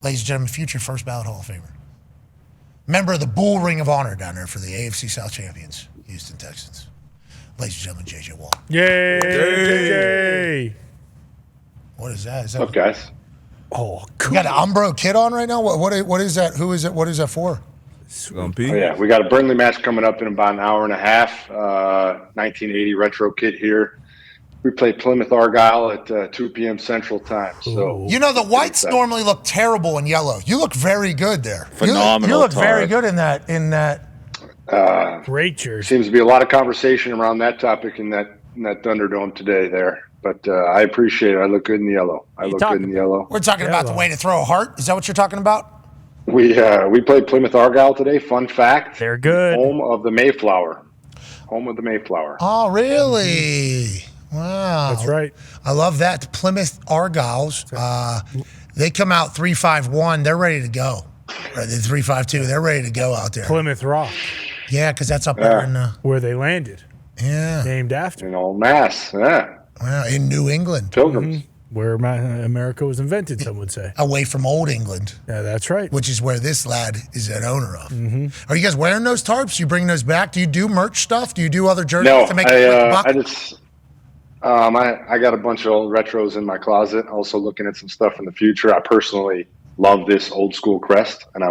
Ladies and gentlemen, future first ballot Hall of Famer. Member of the Bull Ring of Honor down there for the AFC South champions, Houston Texans. Ladies and gentlemen, J.J. Watt. Yay! What is that? What's up, guys? Oh, cool. You got an Umbro kit on right now? What is that? Who is it? What is that for? Swampy. Oh, yeah, we got a Burnley match coming up in about an hour and a half. 1980 retro kit here. We play Plymouth Argyle at 2 p.m. Central Time. So you know the whites normally look terrible in yellow. You look very good there. Phenomenal. You look very good in that. Great jersey. Seems to be a lot of conversation around that topic in that Thunderdome today there. But I appreciate it. I look good in the yellow. We're talking about the way to throw a heart. Is that what you're talking about? We played Plymouth Argyle today. Fun fact. They're good. Home of the Mayflower. Oh, really? Wow. That's right. I love that. The Plymouth Argyles, they come out 3-5-1. They're ready to go. Or the 3-5-2. They're ready to go out there. Plymouth Rock. Yeah, because that's up there in where they landed. Yeah. Named after. In Old Mass. Yeah. Wow, in New England. Pilgrims. Mm-hmm. Where America was invented, some would say. Away from Old England. Yeah, that's right. Which is where this lad is an owner of. Mm-hmm. Are you guys wearing those tarps? You bring those back? Do you do merch stuff? Do you do other jerseys to make a quick buck? I got a bunch of old retros in my closet. Also looking at some stuff in the future. I personally love this old school crest, and I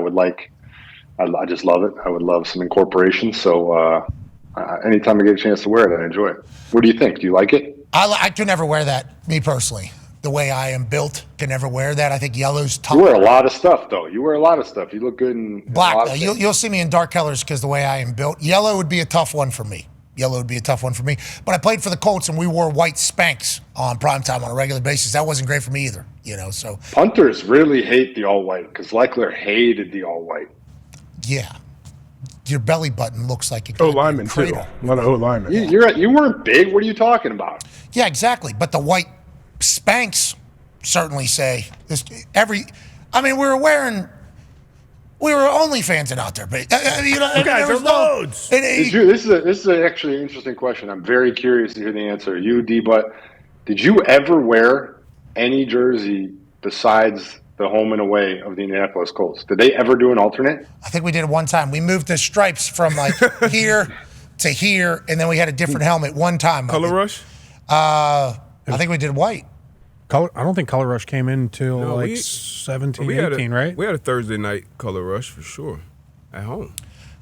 just love it. I would love some incorporation. So anytime I get a chance to wear it, I enjoy it. What do you think? Do you like it? I could never wear that, me personally. The way I am built, can never wear that. I think yellow's tough. You wear a lot of stuff, though. You look good in black. Though. You'll see me in dark colors because the way I am built. Yellow would be a tough one for me. But I played for the Colts, and we wore white Spanx on primetime on a regular basis. That wasn't great for me either, So punters really hate the all-white because Leckler hated the all-white. Yeah. Your belly button looks like a lineman too. A lot of linemen. You weren't big. What are you talking about? Yeah, exactly. But the white Spanx certainly say this. We were OnlyFansing out there, but you guys are loads. This is actually an interesting question. I'm very curious to hear the answer. You, D-Butt, did you ever wear any jersey besides the home and away of the Indianapolis Colts? Did they ever do an alternate? I think we did it one time. We moved the stripes from here to here, and then we had a different helmet one time. Color Rush? I think we did white. I don't think Color Rush came in until 17, 18, right? We had a Thursday night Color Rush for sure at home.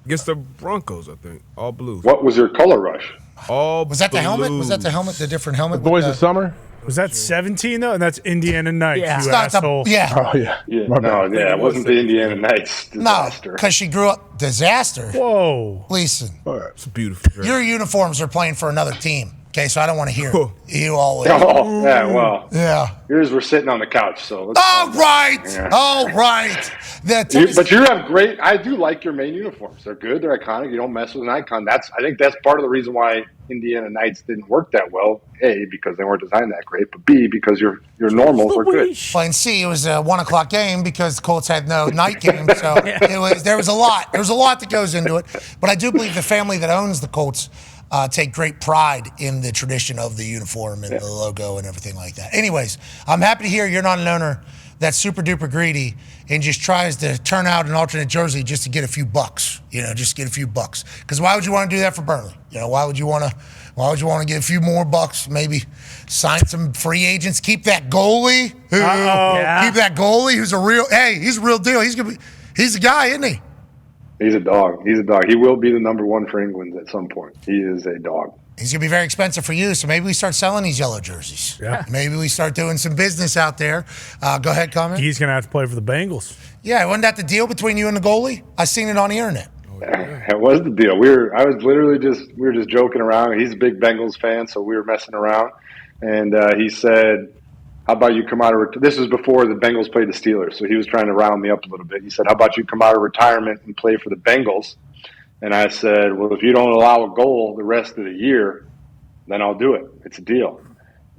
Against the Broncos, I think. All blues. What was your Color Rush? All Was that blues. the helmet? Was that the helmet, the different helmet? The Boys of Summer? Was that 17, though? And that's Indiana Nights, Yeah. you asshole. Oh, yeah. It wasn't the Indiana Nights disaster. No, because she grew up. Disaster? Whoa. Listen. It's a beautiful dress. Your uniforms are playing for another team. Okay, so I don't want to hear it. You always. Oh, yeah, well. Yeah. Yours were sitting on the couch, so. All right. Yeah. All right. But you have great. I do like your main uniforms. They're good. They're iconic. You don't mess with an icon. I think that's part of the reason why Indiana Nights didn't work that well. A, because they weren't designed that great, but B, because your normals were good. Well, and C, it was a 1:00 game because the Colts had no night game, so there was a lot. There was a lot that goes into it. But I do believe the family that owns the Colts take great pride in the tradition of the uniform and the logo and everything like that. Anyways, I'm happy to hear you're not an owner that's super duper greedy and just tries to turn out an alternate jersey just to get a few bucks. Just get a few bucks. Because why would you want to do that for Burnley? Why would you want to get a few more bucks? Maybe sign some free agents. Keep that goalie. Keep that goalie who's he's a real deal. He's a guy, isn't he? He's a dog. He will be the number one for England at some point. He is a dog. He's going to be very expensive for you, so maybe we start selling these yellow jerseys. Yeah. Maybe we start doing some business out there. Go ahead, comment. He's going to have to play for the Bengals. Yeah, wasn't that the deal between you and the goalie? I seen it on the internet. It was the deal. We were just joking around. He's a big Bengals fan, so we were messing around. And he said, how about you come out of this was before the Bengals played the Steelers, so he was trying to round me up a little bit. He said, how about you come out of retirement and play for the Bengals? And I said, well, if you don't allow a goal the rest of the year, then I'll do it. It's a deal.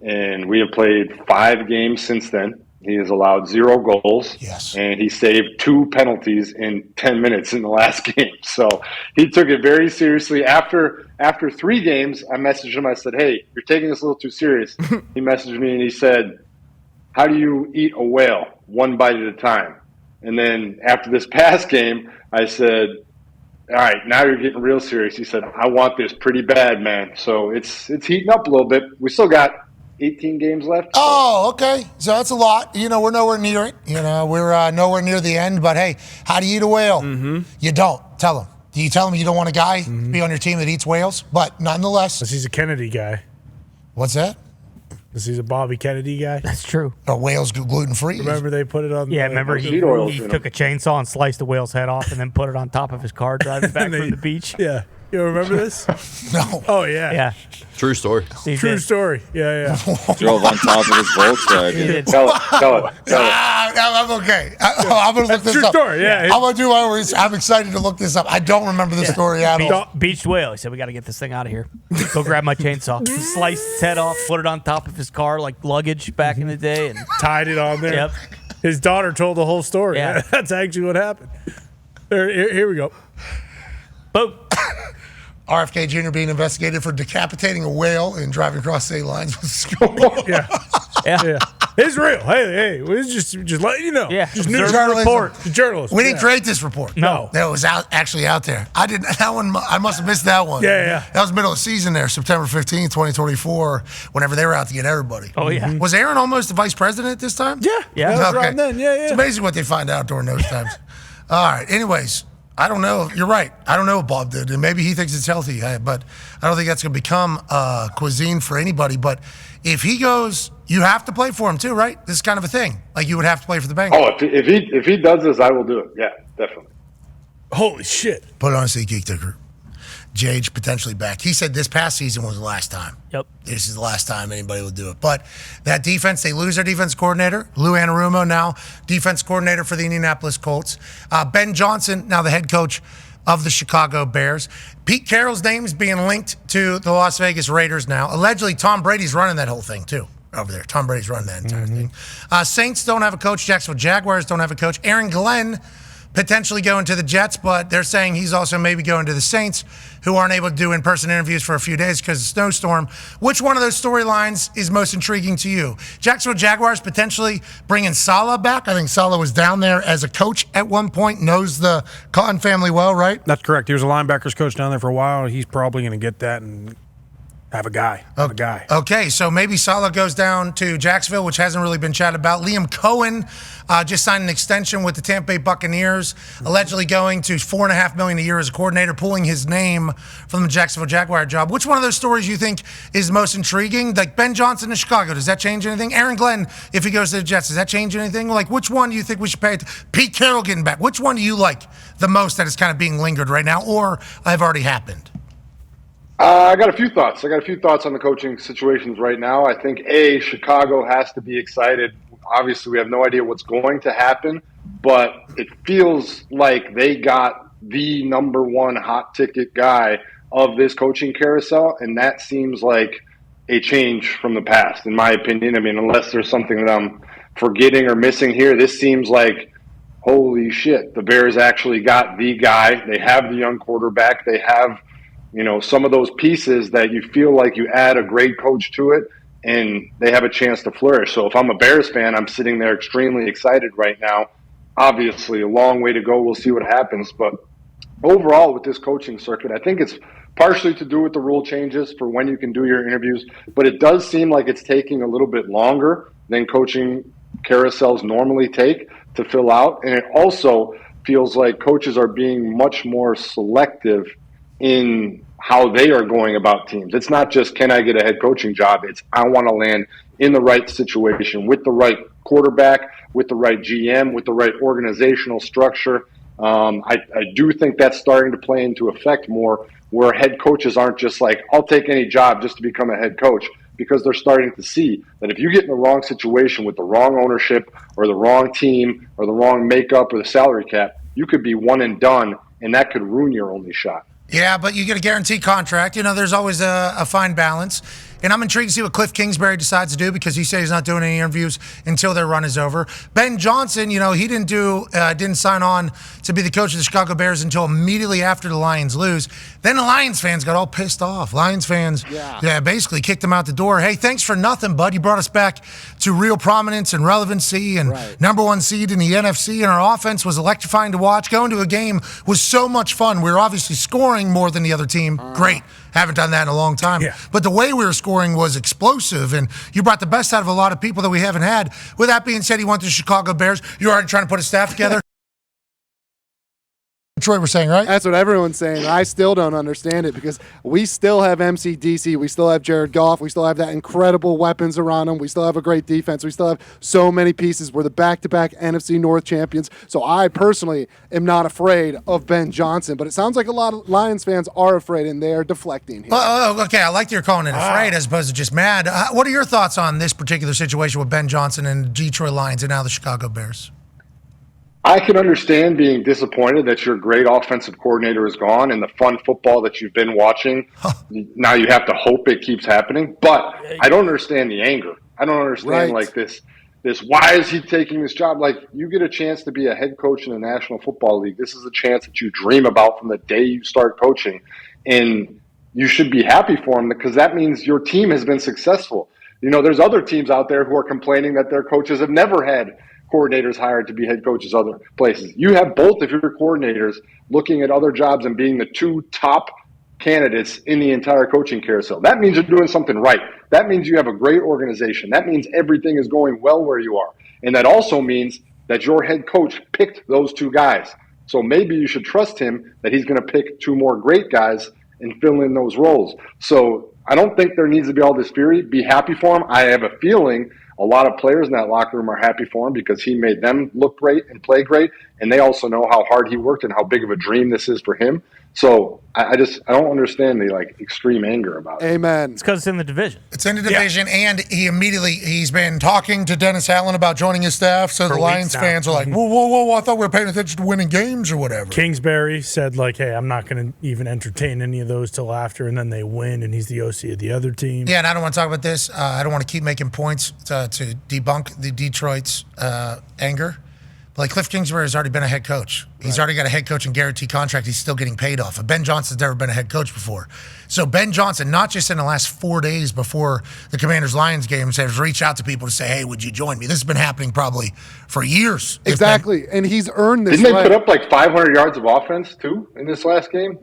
And we have played 5 games since then. He has allowed 0 goals. Yes. And he saved 2 penalties in 10 minutes in the last game. So he took it very seriously. After 3 games, I messaged him. I said, hey, you're taking this a little too serious. He messaged me and he said, how do you eat a whale? 1 bite at a time. And then after this past game, I said, all right, now you're getting real serious. He said, I want this pretty bad, man. So it's heating up a little bit. We still got 18 games left. Oh, okay. So that's a lot. We're nowhere near it. We're nowhere near the end. But, hey, how do you eat a whale? Mm-hmm. You don't. Tell him. Do you tell him you don't want a guy to be on your team that eats whales? But nonetheless. Because he's a Kennedy guy. What's that? Because he's a Bobby Kennedy guy. That's true. Or whales gluten-free. Remember they put it on remember he took a chainsaw and sliced the whale's head off and then put it on top of his car driving back from the beach? Yeah. You remember this? No. Oh, yeah. Yeah. True story. True story. Yeah. Drove on top of his Volkswagen. Tell it. I'm okay. I'm going to look this true up. Story, yeah. I'm going to do my research. I'm excited to look this up. I don't remember the story at all. Beached whale. He said, we got to get this thing out of here. Go grab my chainsaw. Sliced his head off, put it on top of his car like luggage back in the day. And tied it on there. Yep. His daughter told the whole story. Yeah. That's actually what happened. Here we go. Boom. RFK Jr. being investigated for decapitating a whale and driving across state lines with school. Yeah. It's real. Hey, it's just letting you know. Yeah. Just News news journalism. report. Journalism. We didn't create this report. No. That was actually out there. I didn't. That one. I must have missed that one. Yeah. That was middle of season there, September 15th, 2024. Whenever they were out to get everybody. Oh, yeah. Was Aaron almost the vice president at this time? Yeah. Yeah. That was around then. Yeah. It's amazing what they find out during those times. All right. Anyways, I don't know. You're right. I don't know what Bob did, and maybe he thinks it's healthy, but I don't think that's going to become cuisine for anybody. But if he goes, you have to play for him too, right? This is kind of a thing. Like you would have to play for the Bengals. Oh, if he does this, I will do it. Yeah, definitely. Holy shit. Put it on SeatGeek Ticker. Jage potentially back. He said this past season was the last time. Yep. This is the last time anybody will do it. But that defense, they lose their defense coordinator. Lou Anarumo now defense coordinator for the Indianapolis Colts. Ben Johnson, now the head coach of the Chicago Bears. Pete Carroll's name is being linked to the Las Vegas Raiders now. Allegedly, Tom Brady's running that whole thing, too, over there. Tom Brady's running that entire thing. Saints don't have a coach. Jacksonville Jaguars don't have a coach. Aaron Glenn potentially going to the Jets, but they're saying he's also maybe going to the Saints, who aren't able to do in-person interviews for a few days because of the snowstorm. Which one of those storylines is most intriguing to you? Jacksonville Jaguars potentially bringing Saleh back. I think Saleh was down there as a coach at one point, knows the Cotton family well, right? That's correct. He was a linebackers coach down there for a while. He's probably going to get that and have a guy. Okay, so maybe Saleh goes down to Jacksonville, which hasn't really been chatted about. Liam Cohen just signed an extension with the Tampa Bay Buccaneers, allegedly going to $4.5 million a year as a coordinator, pulling his name from the Jacksonville Jaguar job. Which one of those stories you think is most intriguing? Like Ben Johnson in Chicago, does that change anything? Aaron Glenn, if he goes to the Jets, does that change anything? Like, which one do you think we should pay? Pete Carroll getting back. Which one do you like the most that is kind of being lingered right now, or have already happened? I got a few thoughts. On the coaching situations right now. I think, Chicago has to be excited. Obviously, we have no idea what's going to happen, but it feels like they got the number one hot ticket guy of this coaching carousel, and that seems like a change from the past, in my opinion. I mean, unless there's something that I'm forgetting or missing here, this seems like, holy shit, the Bears actually got the guy. They have the young quarterback. They have some of those pieces that you feel like you add a great coach to it and they have a chance to flourish. So if I'm a Bears fan, I'm sitting there extremely excited right now. Obviously, a long way to go. We'll see what happens. But overall, with this coaching circuit, I think it's partially to do with the rule changes for when you can do your interviews. But it does seem like it's taking a little bit longer than coaching carousels normally take to fill out. And it also feels like coaches are being much more selective in how they are going about teams. It's not just, can I get a head coaching job? It's, I want to land in the right situation with the right quarterback, with the right GM, with the right organizational structure. I do think that's starting to play into effect more, where head coaches aren't just like, I'll take any job just to become a head coach, because they're starting to see that if you get in the wrong situation with the wrong ownership or the wrong team or the wrong makeup or the salary cap, you could be one and done, and that could ruin your only shot. Yeah, but you get a guaranteed contract. There's always a fine balance. And I'm intrigued to see what Cliff Kingsbury decides to do because he said he's not doing any interviews until their run is over. Ben Johnson, he didn't sign on to be the coach of the Chicago Bears until immediately after the Lions lose. Then the Lions fans got all pissed off. Lions fans basically kicked him out the door. Hey, thanks for nothing, bud. You brought us back to real prominence and relevancy and number one seed in the NFC, and our offense was electrifying to watch. Going to a game was so much fun. We were obviously scoring more than the other team. Great. Haven't done that in a long time. Yeah. But the way we were scoring was explosive, and you brought the best out of a lot of people that we haven't had. With that being said, he went to the Chicago Bears. You're already trying to put a staff together. Troy was saying, right? That's what everyone's saying. I still don't understand it because we still have MCDC. We still have Jared Goff. We still have that incredible weapons around him. We still have a great defense. We still have so many pieces. We're the back-to-back NFC North champions. So I personally am not afraid of Ben Johnson, but it sounds like a lot of Lions fans are afraid, and they are deflecting here. Okay, I like that you're calling it afraid as opposed to just mad. What are your thoughts on this particular situation with Ben Johnson and the Detroit Lions and now the Chicago Bears? I can understand being disappointed that your great offensive coordinator is gone and the fun football that you've been watching. Now you have to hope it keeps happening. But I don't understand the anger. I don't understand this. Why is he taking this job? Like, you get a chance to be a head coach in the National Football League. This is a chance that you dream about from the day you start coaching. And you should be happy for him because that means your team has been successful. There's other teams out there who are complaining that their coaches have never had coordinators hired to be head coaches other places. You have both of your coordinators looking at other jobs and being the two top candidates in the entire coaching carousel. That means you're doing something right. That means you have a great organization. That means everything is going well where you are. And that also means that your head coach picked those two guys. So maybe you should trust him that he's going to pick two more great guys and fill in those roles. So I don't think there needs to be all this fury. Be happy for him. I have a feeling a lot of players in that locker room are happy for him because he made them look great and play great. And they also know how hard he worked and how big of a dream this is for him. So I don't understand the extreme anger about it. Amen. It's because it's in the division. It's in the division, and he's been talking to Dennis Allen about joining his staff. So the Lions fans are like, whoa, I thought we were paying attention to winning games or whatever. Kingsbury said hey, I'm not going to even entertain any of those till after, and then they win, and he's the OC of the other team. Yeah, and I don't want to talk about this. I don't want to keep making points to debunk the Detroit's anger. Cliff Kingsbury has already been a head coach. He's already got a head coaching guarantee contract. He's still getting paid off. Ben Johnson's never been a head coach before. So Ben Johnson, not just in the last 4 days before the Commanders-Lions games, has reached out to people to say, hey, would you join me? This has been happening probably for years. Exactly, and he's earned this. Didn't they put up 500 yards of offense, too, in this last game?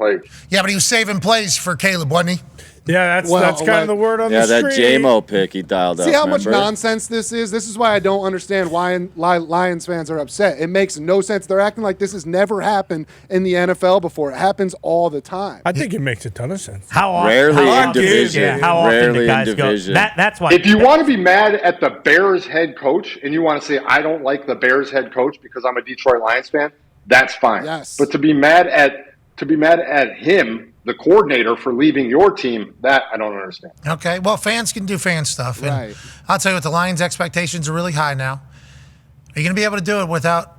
Yeah, but he was saving plays for Caleb, wasn't he? Yeah, that's kind of the word on the street. Yeah, that J-Mo pick he dialed up. See how much nonsense this is? This is why I don't understand why Lions fans are upset. It makes no sense. They're acting like this has never happened in the NFL before. It happens all the time. I think it makes a ton of sense. Rarely in division. How often do guys go? That's why. If you want to be mad at the Bears head coach and you want to say, I don't like the Bears head coach because I'm a Detroit Lions fan, that's fine. Yes. But to be mad at him, the coordinator, for leaving your team, that I don't understand. Okay, well, fans can do fan stuff. And right. I'll tell you what, the Lions' expectations are really high now. Are you going to be able to do it without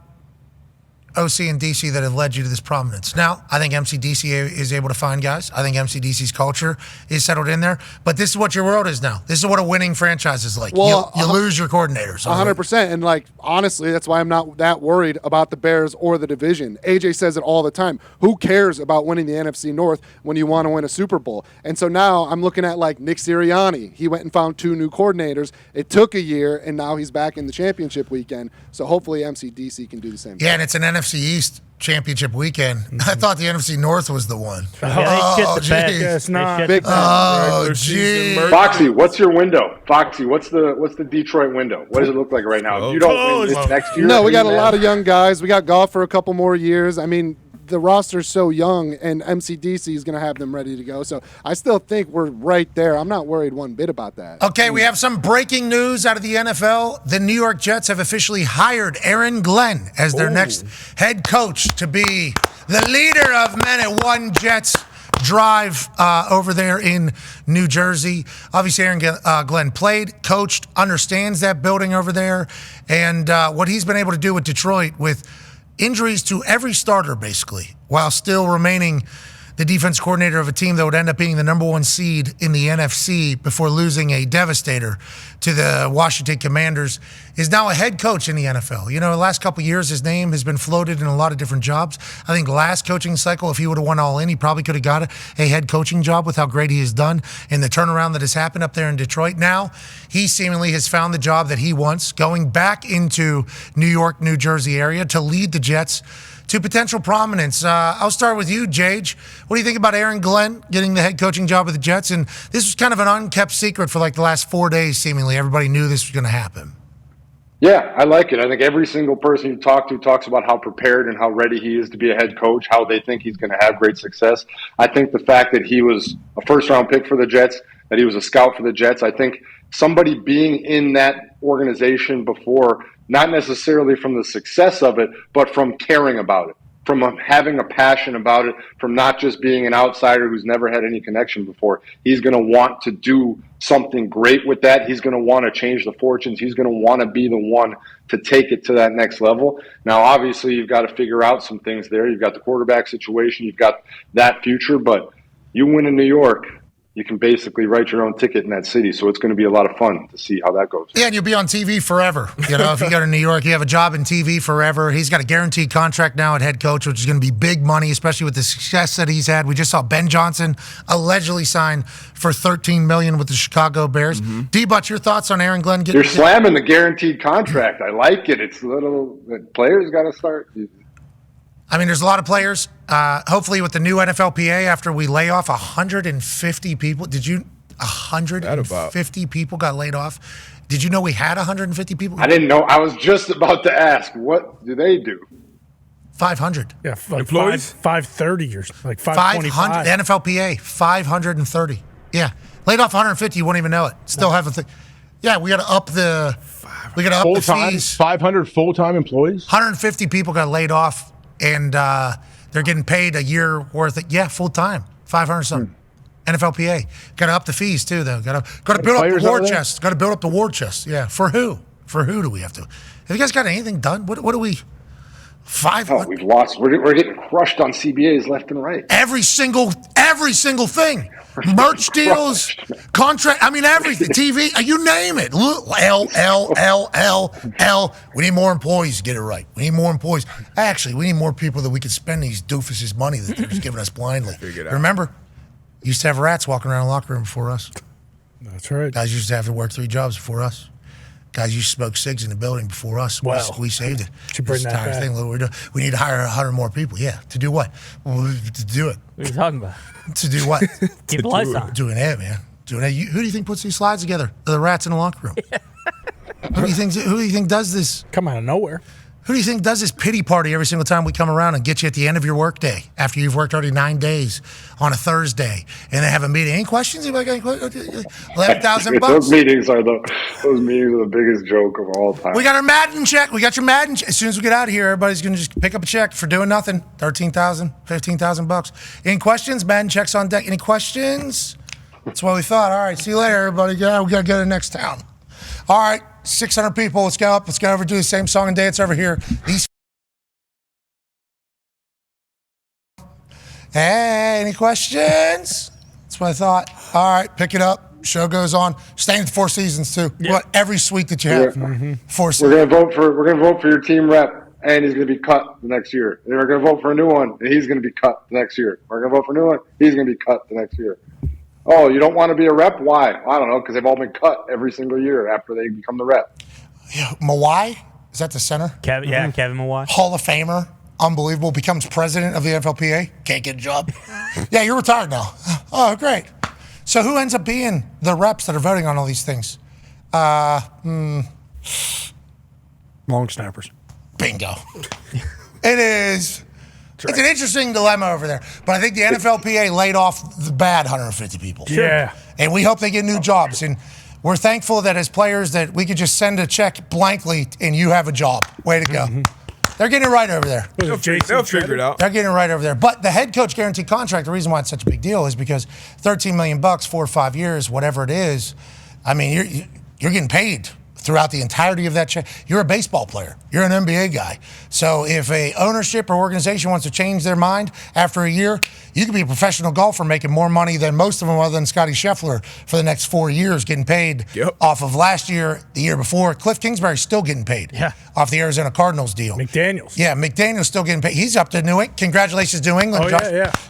OC and DC that have led you to this prominence? Now, I think MCDC is able to find guys. I think MCDC's culture is settled in there. But this is what your world is now. This is what a winning franchise is like. Well, you lose your coordinators. 100%. And honestly, that's why I'm not that worried about the Bears or the division. AJ says it all the time. Who cares about winning the NFC North when you want to win a Super Bowl? And so now I'm looking at Nick Sirianni. He went and found 2 new coordinators. It took a year, and now he's back in the championship weekend. So hopefully MCDC can do the same thing. Yeah, and it's an NFC East championship weekend. I thought the NFC North was the one. It's not. Oh, geez. Foxy, what's your window? Foxy, what's the Detroit window? What does it look like right now? If you don't win this next year. No, we got a lot of young guys. We got Goff for a couple more years. I mean, the roster's so young, and MCDC is going to have them ready to go. So I still think we're right there. I'm not worried one bit about that. Okay, we have some breaking news out of the NFL. The New York Jets have officially hired Aaron Glenn as their next head coach to be the leader of Men at One Jets drive over there in New Jersey. Obviously, Aaron Glenn played, coached, understands that building over there, and what he's been able to do with Detroit with injuries to every starter, basically, while still remaining the defense coordinator of a team that would end up being the number 1 seed in the NFC before losing a devastator to the Washington Commanders, is now a head coach in the NFL. You know, the last couple of years, his name has been floated in a lot of different jobs. I think last coaching cycle, if he would have won all in, he probably could have got a head coaching job with how great he has done and the turnaround that has happened up there in Detroit. Now, he seemingly has found the job that he wants, going back into New York, New Jersey area to lead the Jets to potential prominence. I'll start with you, Jage. What do you think about Aaron Glenn getting the head coaching job with the Jets? And this was kind of an unkept secret for like the last 4 days, seemingly. Everybody knew this was going to happen. Yeah, I like it. I think every single person you talk to talks about how prepared and how ready he is to be a head coach, how they think he's going to have great success. I think the fact that he was a first-round pick for the Jets, that he was a scout for the Jets, I think somebody being in that organization before, not necessarily from the success of it, but from caring about it, from having a passion about it, from not just being an outsider who's never had any connection before. He's going to want to do something great with that. He's going to want to change the fortunes. He's going to want to be the one to take it to that next level. Now, obviously, you've got to figure out some things there. You've got the quarterback situation. You've got that future. But you win in New York, you can basically write your own ticket in that city. So it's going to be a lot of fun to see how that goes. Yeah, and you'll be on TV forever. You know, if you go to New York, you have a job in TV forever. He's got a guaranteed contract now at head coach, which is going to be big money, especially with the success that he's had. We just saw Ben Johnson allegedly sign for $13 million with the Chicago Bears. D-Butch, your thoughts on Aaron Glenn? You're slamming the guaranteed contract. I like it. It's little – players got to start – I mean, there's a lot of players. Hopefully, with the new NFLPA, after we lay off 150 people, 150 people got laid off? Did you know we had 150 people? I didn't know. I was just about to ask, what do they do? 500. Yeah, like 530 or like 525. 500. NFLPA, 530. Yeah. Laid off 150, you won't even know it. Still have a thing. Yeah, we got to up the fees. 500 full-time employees? 150 people got laid off. And they're getting paid a year worth of, full time, 500 something. NFLPA. Got to up the fees too, though. Got to build up the war chest. Got to build up the war chest. Yeah. For who? For who do we have to? Have you guys got anything done? What do we? 500. We've lost. We're getting crushed on CBAs left and right. Every single thing. Merch deals, contract. I mean, everything. TV. You name it. L. We need more employees to get it right. We need more employees. Actually, we need more people that we can spend these doofuses' money that they're just giving us blindly. Remember, used to have rats walking around the locker room before us. That's right. Guys used to have to work 3 jobs before us. Guys used to smoke cigs in the building before us. Wow. We saved it. Should bring that back. We need to hire 100 more people. Yeah. To do what? Well, to do it. What are you talking about? To do what? Keep the lights on. Doing it, man. Doing it. Who do you think puts these slides together? The rats in the locker room. Who do you think does this? Come out of nowhere. Who do you think does this pity party every single time we come around and get you at the end of your work day after you've worked already 9 days on a Thursday and they have a meeting? Any questions? Anybody got $11,000 bucks? Those meetings are the biggest joke of all time. We got our Madden check. We got your Madden check. As soon as we get out of here, everybody's going to just pick up a check for doing nothing. $13,000, $15,000. Any questions? Madden checks on deck. Any questions? That's what we thought. All right, see you later, everybody. Yeah, we got to go to the next town. All right, 600 people. Let's go up. Let's go over do the same song and dance over here. Hey, any questions? That's what I thought. All right, pick it up. Show goes on. Staying at the Four Seasons too. Yeah. What every suite that you have. Four Seasons. We're gonna vote for your team rep, and he's gonna be cut the next year. And we're gonna vote for a new one, and he's gonna be cut the next year. We're gonna vote for a new one. He's gonna be cut the next year. Oh, you don't want to be a rep? Why? I don't know, because they've all been cut every single year after they become the rep. Yeah, Mawai? Is that the center? Kevin Mawai. Hall of Famer. Unbelievable. Becomes president of the NFLPA. Can't get a job. Yeah, you're retired now. Oh, great. So who ends up being the reps that are voting on all these things? Long snappers. Bingo. It is. Right. It's an interesting dilemma over there. But I think the NFLPA laid off the bad 150 people. Yeah. And we hope they get new jobs. And we're thankful that as players that we could just send a check blankly and you have a job. Way to go. Mm-hmm. They're getting it right over there. They'll figure it out. They're getting it right over there. But the head coach guaranteed contract, the reason why it's such a big deal is because $13 million, 4 or 5 years, whatever it is, I mean, you're getting paid throughout the entirety of that change. You're a baseball player. You're an NBA guy. So if a ownership or organization wants to change their mind after a year, you could be a professional golfer making more money than most of them other than Scotty Scheffler for the next 4 years getting paid off of last year, the year before. Cliff Kingsbury's still getting paid off the Arizona Cardinals deal. McDaniels. Yeah, McDaniels still getting paid. He's up to New England. Congratulations, New England.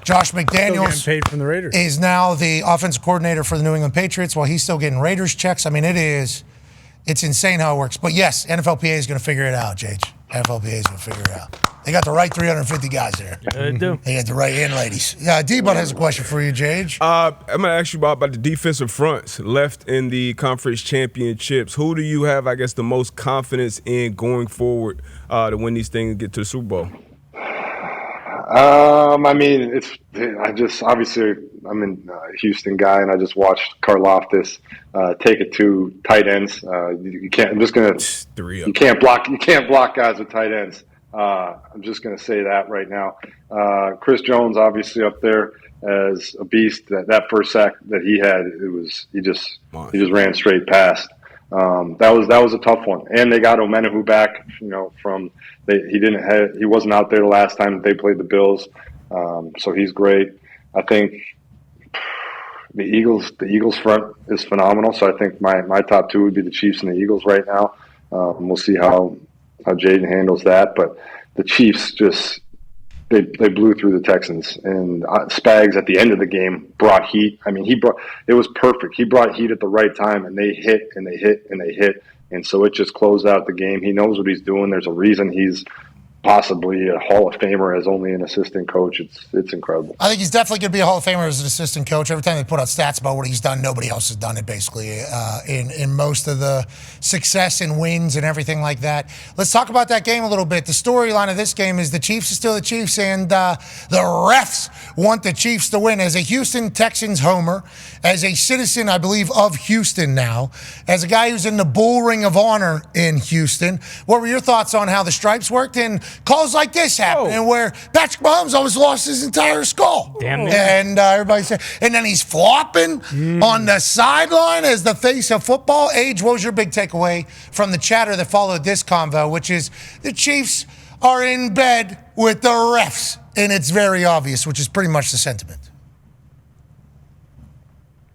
Josh McDaniels still getting paid from the Raiders. Is now the offensive coordinator for the New England Patriots while he's still getting Raiders checks. I mean, it's insane how it works. But yes, NFLPA is going to figure it out, JH. NFLPA is going to figure it out. They got the right 350 guys there. They do. They got the right and ladies. D-Bud has a question for you, JH. I'm going to ask you about the defensive fronts left in the conference championships. Who do you have, I guess, the most confidence in going forward to win these things and get to the Super Bowl? I mean, obviously I'm a Houston guy, and I just watched Karlaftis take it to tight ends. You can't. I'm just gonna. You can't block guys with tight ends. I'm just gonna say that right now. Chris Jones, obviously up there as a beast. That first sack that he had, he just ran straight past. That was a tough one, and they got Omenahu back. He wasn't out there the last time they played the Bills, so he's great. I think the Eagles front is phenomenal. So I think my top two would be the Chiefs and the Eagles right now. We'll see how Jaden handles that, but the Chiefs just. They blew through the Texans, and Spags at the end of the game brought heat. I mean, it was perfect. He brought heat at the right time, and they hit, and they hit, and they hit, and so it just closed out the game. He knows what he's doing. There's a reason he's possibly a Hall of Famer as only an assistant coach. It's incredible. I think he's definitely going to be a Hall of Famer as an assistant coach. Every time they put out stats about what he's done, nobody else has done it, basically, in most of the success and wins and everything like that. Let's talk about that game a little bit. The storyline of this game is the Chiefs are still the Chiefs, and the refs want the Chiefs to win. As a Houston Texans homer, as a citizen, I believe, of Houston now, as a guy who's in the bull ring of honor in Houston, what were your thoughts on how the stripes worked and calls like this happening where Patrick Mahomes almost lost his entire skull? Damn. And everybody said, and then he's flopping on the sideline as the face of football. Age, what was your big takeaway from the chatter that followed this convo, which is the Chiefs are in bed with the refs, and it's very obvious, which is pretty much the sentiment.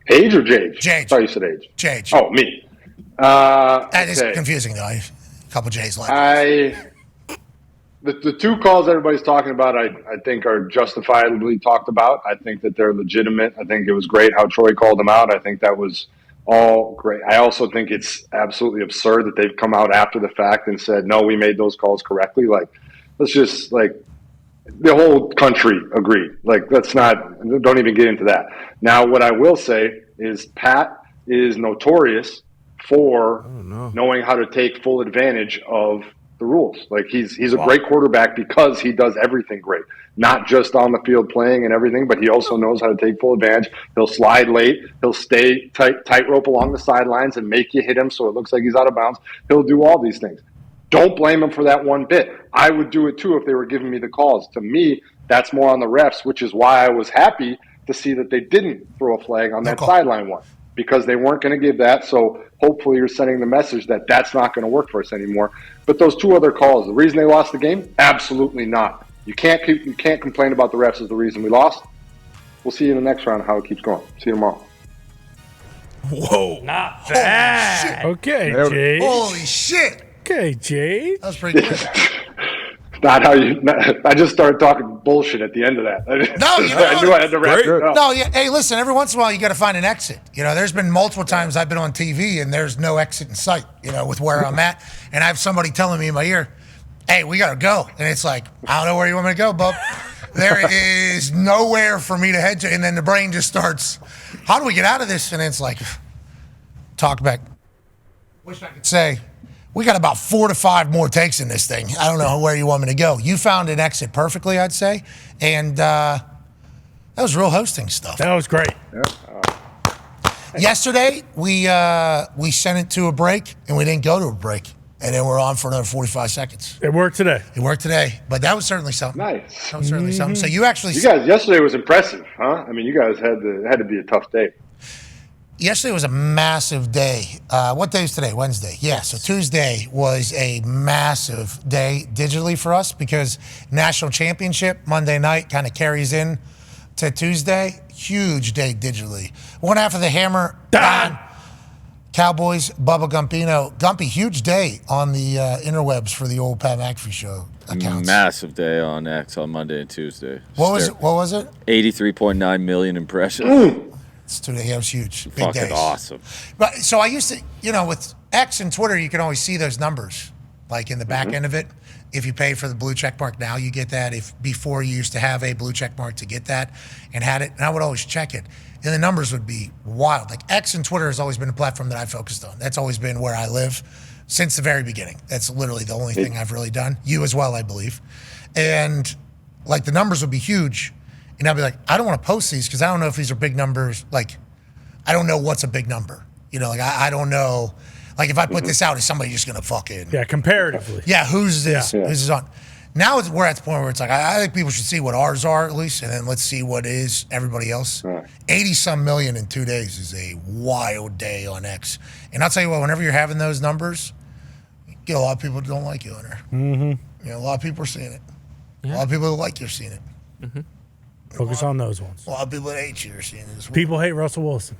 Age or Jage? Jage. Sorry, you said age. Jage. Oh, me. That is confusing, though. A couple J's left. The two calls everybody's talking about, I think, are justifiably talked about. I think that they're legitimate. I think it was great how Troy called them out. I think that was all great. I also think it's absolutely absurd that they've come out after the fact and said, no, we made those calls correctly. Let's just, the whole country agreed. Don't even get into that. Now, what I will say is Pat is notorious for knowing how to take full advantage of the rules. He's a great quarterback because he does everything great, not just on the field playing and everything, but he also knows how to take full advantage. He'll slide late. He'll stay tightrope along the sidelines and make you hit him so it looks like he's out of bounds. He'll do all these things. Don't blame him for that one bit. I would do it too if they were giving me the calls. To me, that's more on the refs, which is why I was happy to see that they didn't throw a flag on that sideline one, because they weren't going to give that. So hopefully you're sending the message that that's not going to work for us anymore. But those two other calls, the reason they lost the game? Absolutely not. You can't complain about the refs as the reason we lost. We'll see you in the next round how it keeps going. See you tomorrow. Whoa. Not bad. Okay, Jade. Holy shit. Okay, Jade. That was pretty good. Not how you. I just started talking bullshit at the end of that. I knew I had to wrap it up. No, yeah. Hey, listen. Every once in a while, you got to find an exit. There's been multiple times I've been on TV and there's no exit in sight. With where I'm at, and I have somebody telling me in my ear, "Hey, we gotta go," and it's like, I don't know where you want me to go, bub. There is nowhere for me to head to, and then the brain just starts. How do we get out of this? And it's like, talk back. Wish I could say. We got about 4 to 5 more takes in this thing. I don't know where you want me to go. You found an exit perfectly, I'd say. And that was real hosting stuff. That was great. Yesterday, we sent it to a break, and we didn't go to a break. And then we're on for another 45 seconds. It worked today. But that was certainly something. Nice. That was certainly something. So you actually... You guys, yesterday was impressive, huh? I mean, you guys had to be a tough day. Yesterday was a massive day. What day is today? Wednesday. Yeah, so Tuesday was a massive day digitally for us because National Championship Monday night kind of carries in to Tuesday. Huge day digitally. One half of the Hammer, Don, Cowboys, Bubba Gumpino. Gumpy, huge day on the interwebs for the old Pat McAfee Show accounts. Massive day on X on Monday and Tuesday. What was it? 83.9 million impressions. It's today. Yeah, it was huge. Big Fucking days. awesome. But so I used to, with X and Twitter, you can always see those numbers, like in the back end of it. If you pay for the blue check mark now, you get that. If before you used to have a blue check mark to get that and had it, and I would always check it, and the numbers would be wild. Like X and Twitter has always been a platform that I focused on. That's always been where I live since the very beginning. That's literally the only thing I've really done. You as well, I believe. And like the numbers would be huge. And I'd be like, I don't want to post these because I don't know if these are big numbers. Like, I don't know what's a big number. I don't know. Like, if I put this out, is somebody just going to fucking... Yeah, comparatively. Yeah, who's this? Yeah. Who's this on? Now we're at the point where it's like, I think people should see what ours are at least, and then let's see what is everybody else. 80-some million in 2 days is a wild day on X. And I'll tell you what, whenever you're having those numbers, you get a lot of people that don't like you on there. Mm-hmm. A lot of people are seeing it. Yeah. A lot of people that like you are seeing it. Mm-hmm. Focus on those ones. A lot of people that hate you are seeing this. People hate Russell Wilson.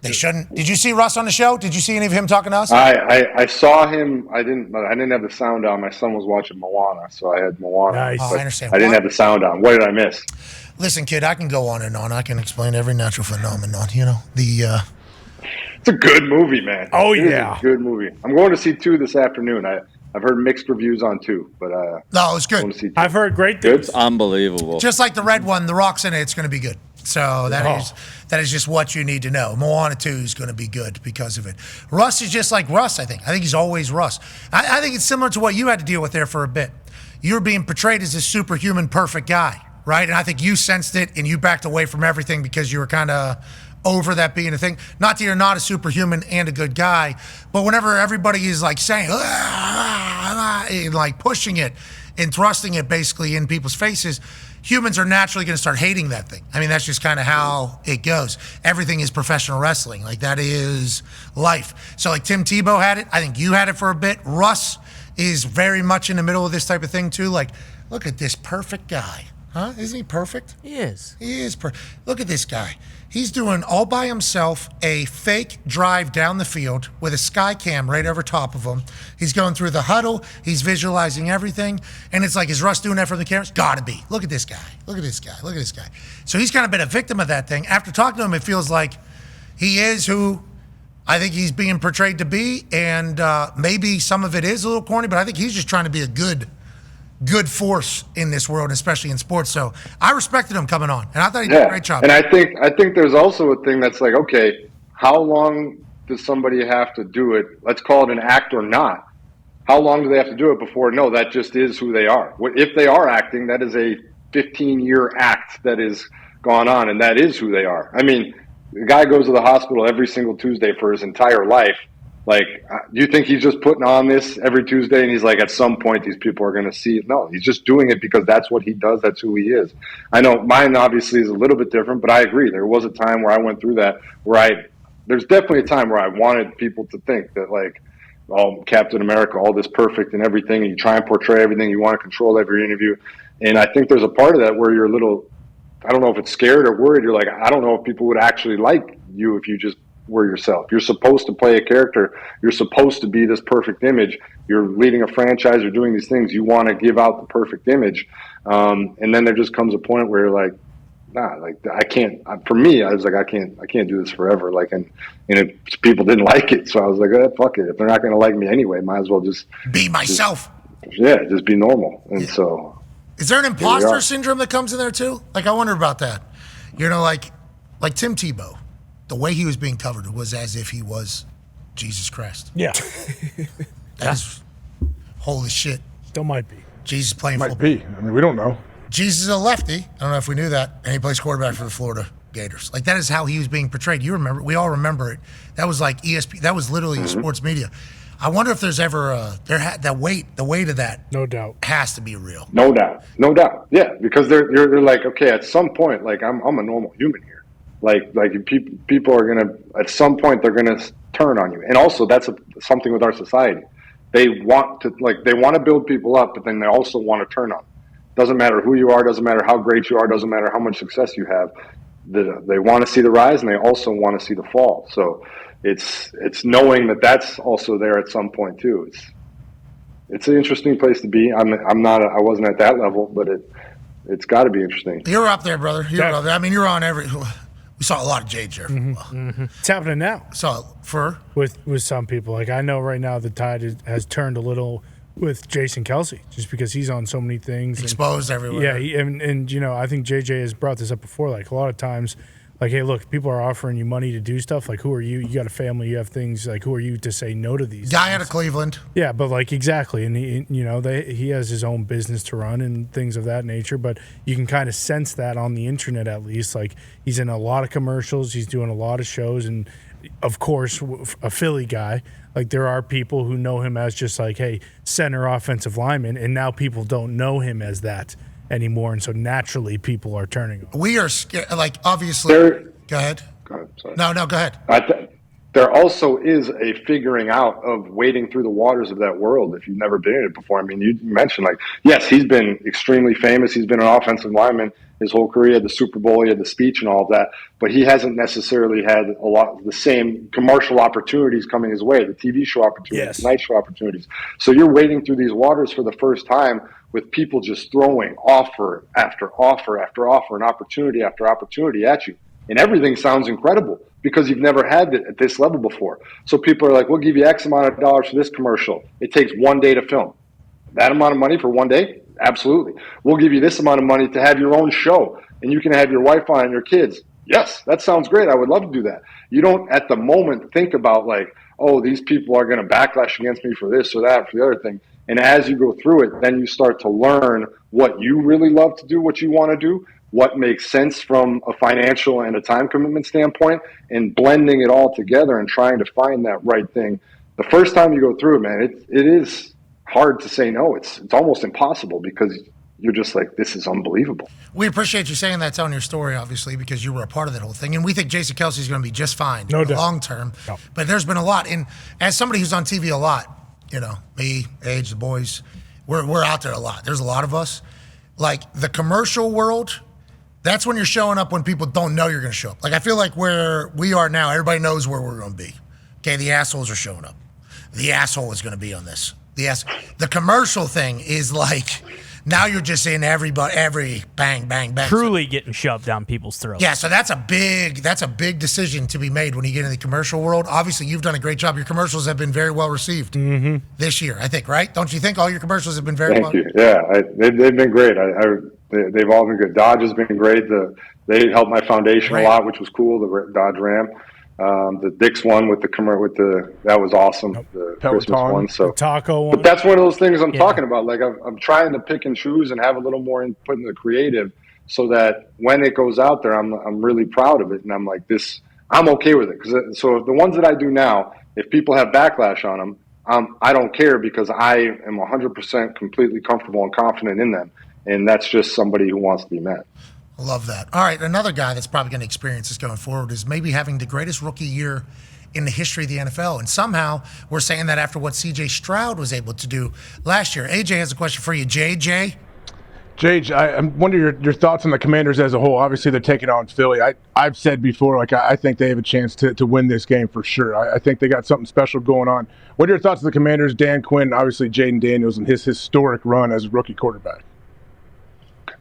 They shouldn't. Did you see Russ on the show? Did you see any of him talking to us? I saw him. I didn't have the sound on. My son was watching Moana, so I had Moana. Nice. I understand. I didn't have the sound on. What did I miss? Listen, kid, I can go on and on. I can explain every natural phenomenon. It's a good movie, man. Oh, It is yeah. a good movie. I'm going to see 2 this afternoon. I've heard mixed reviews on 2, but no, it's good. I'm going to see 2. I've heard great things. It's unbelievable. Just like the red one, The Rock's in it. It's going to be good. So that is just what you need to know. Moana 2 is going to be good because of it. Russ is just like Russ, I think. I think he's always Russ. I think it's similar to what you had to deal with there for a bit. You were being portrayed as this superhuman, perfect guy, right? And I think you sensed it and you backed away from everything because you were kind of over that being a thing. Not that you're not a superhuman and a good guy, but whenever everybody is like saying, and like pushing it and thrusting it basically in people's faces, humans are naturally going to start hating that thing. I mean, that's just kind of how it goes. Everything is professional wrestling. Like, that is life. So, like, Tim Tebow had it. I think you had it for a bit. Russ is very much in the middle of this type of thing, too. Like, look at this perfect guy. Huh? Isn't he perfect? He is. He is perfect. Look at this guy. He's doing all by himself a fake drive down the field with a sky cam right over top of him. He's going through the huddle. He's visualizing everything. And it's like, is Russ doing that from the cameras? Gotta be. Look at this guy. Look at this guy. Look at this guy. So he's kind of been a victim of that thing. After talking to him, it feels like he is who I think he's being portrayed to be. And maybe some of it is a little corny, but I think he's just trying to be a good force in this world, especially in sports. So I respected him coming on, and I thought he did a great job. And I think there's also a thing that's like, okay, how long does somebody have to do it? Let's call it an act or not. How long do they have to do it before? No, that just is who they are. If they are acting, that is a 15-year act that is gone on, and that is who they are. I mean, the guy goes to the hospital every single Tuesday for his entire life. Like, do you think he's just putting on this every Tuesday and he's like, at some point, these people are going to see it? No, he's just doing it because that's what he does. That's who he is. I know mine obviously is a little bit different, but I agree. There was a time where I went through that there's definitely a time where I wanted people to think that, like, oh, Captain America, all this perfect and everything, and you try and portray everything. You want to control every interview. And I think there's a part of that where you're a little, I don't know if it's scared or worried. You're like, I don't know if people would actually like you if you just were yourself. You're supposed to play a character. You're supposed to be this perfect image. You're leading a franchise. You're doing these things. You want to give out the perfect image. And then there just comes a point where you're like, nah, like, I can't. For me, I was like, I can't do this forever. Like, and if people didn't like it, so I was like, fuck it. If they're not going to like me anyway, might as well just be myself. Just be normal. And so, is there an imposter syndrome that comes in there too? Like, I wonder about that. Like Tim Tebow. The way he was being covered was as if he was Jesus Christ. Yeah. That's holy shit. Still might be. Jesus playing Might football. be. I mean, we don't know. Jesus is a lefty. I don't know if we knew that. And he plays quarterback for the Florida Gators. Like, that is how he was being portrayed. You remember, we all remember it. That was like ESPN. That was literally sports media. I wonder if there's ever the weight of that. No doubt. Has to be real. No doubt. Yeah, because you're like, okay, at some point, like, I'm a normal human here. Like people are going to, at some point, they're going to turn on you. And also, that's something with our society. They want to build people up, but then they also want to turn on them. Doesn't matter who you are, doesn't matter how great you are, doesn't matter how much success you have. They want to see the rise, and they also want to see the fall. So it's knowing that that's also there at some point too. It's an interesting place to be. I wasn't at that level, but it's got to be interesting. You're up there, brother. You're up there. I mean, you're on every. We saw a lot of Jade here. It's happening now. With some people. Like, I know right now the tide has turned a little with Jason Kelce, just because he's on so many things. Exposed everywhere. Yeah, and I think JJ has brought this up before. Like, a lot of times, like, hey, look, people are offering you money to do stuff. Like, who are you? You got a family, you have things. Like, who are you to say no to these Guy things? out of Cleveland. Yeah, but, like, exactly. And, he has his own business to run and things of that nature. But you can kind of sense that on the internet, at least. Like, he's in a lot of commercials. He's doing a lot of shows. And, of course, a Philly guy. Like, there are people who know him as just, like, hey, center offensive lineman. And now people don't know him as that anymore, and so naturally people are turning. We are scared. Like, obviously. Go ahead. Sorry. No, go ahead. There also is a figuring out of wading through the waters of that world if you've never been in it before. I mean, you mentioned, like, yes, he's been extremely famous. He's been an offensive lineman his whole career. He had the Super Bowl, he had the speech and all of that, but he hasn't necessarily had a lot of the same commercial opportunities coming his way, the TV show opportunities, night show opportunities. So you're wading through these waters for the first time with people just throwing offer after offer after offer and opportunity after opportunity at you. And everything sounds incredible because you've never had it at this level before. So people are like, we'll give you X amount of dollars for this commercial. It takes 1 day to film. That amount of money for 1 day? Absolutely. We'll give you this amount of money to have your own show, and you can have your wife on and your kids. Yes, that sounds great. I would love to do that. You don't at the moment think about, like, oh, these people are going to backlash against me for this or that, for the other thing. And as you go through it, then you start to learn what you really love to do, what you want to do, what makes sense from a financial and a time commitment standpoint, and blending it all together and trying to find that right thing. The first time you go through it, man, it is hard to say no. It's almost impossible because you're just like, this is unbelievable. We appreciate you saying that, telling your story, obviously, because you were a part of that whole thing. And we think Jason Kelce is going to be just fine long term. No. But there's been a lot. And as somebody who's on TV a lot, me, Age, the boys, we're out there a lot. There's a lot of us. Like, the commercial world, that's when you're showing up when people don't know you're going to show up. Like, I feel like where we are now, everybody knows where we're going to be. Okay, the assholes are showing up. The asshole is going to be on this. The commercial thing is like, now you're just in every bang, bang, bang. Truly getting shoved down people's throats. Yeah, so that's a big decision to be made when you get in the commercial world. Obviously, you've done a great job. Your commercials have been very well received this year, I think, right? Don't you think all your commercials have been very well? Thank you. Yeah, they've been great. They've all been good. Dodge has been great. They helped my foundation a lot, which was cool, the Dodge Ram. The Dick's one with that was awesome. The Peloton, Christmas one, so the taco one. But that's one of those things I'm talking about. Like, I'm trying to pick and choose and have a little more input in the creative, so that when it goes out there, I'm really proud of it, and I'm like, I'm okay with it. So the ones that I do now, if people have backlash on them, I don't care, because I am 100% completely comfortable and confident in them, and that's just somebody who wants to be met. I love that. All right, another guy that's probably going to experience this going forward is maybe having the greatest rookie year in the history of the NFL. And somehow we're saying that after what C.J. Stroud was able to do last year. AJ has a question for you. JJ, I wonder your thoughts on the Commanders as a whole. Obviously, they're taking on Philly. I've said before, like, I think they have a chance to win this game for sure. I think they got something special going on. What are your thoughts on the Commanders, Dan Quinn, obviously Jaden Daniels, and his historic run as a rookie quarterback?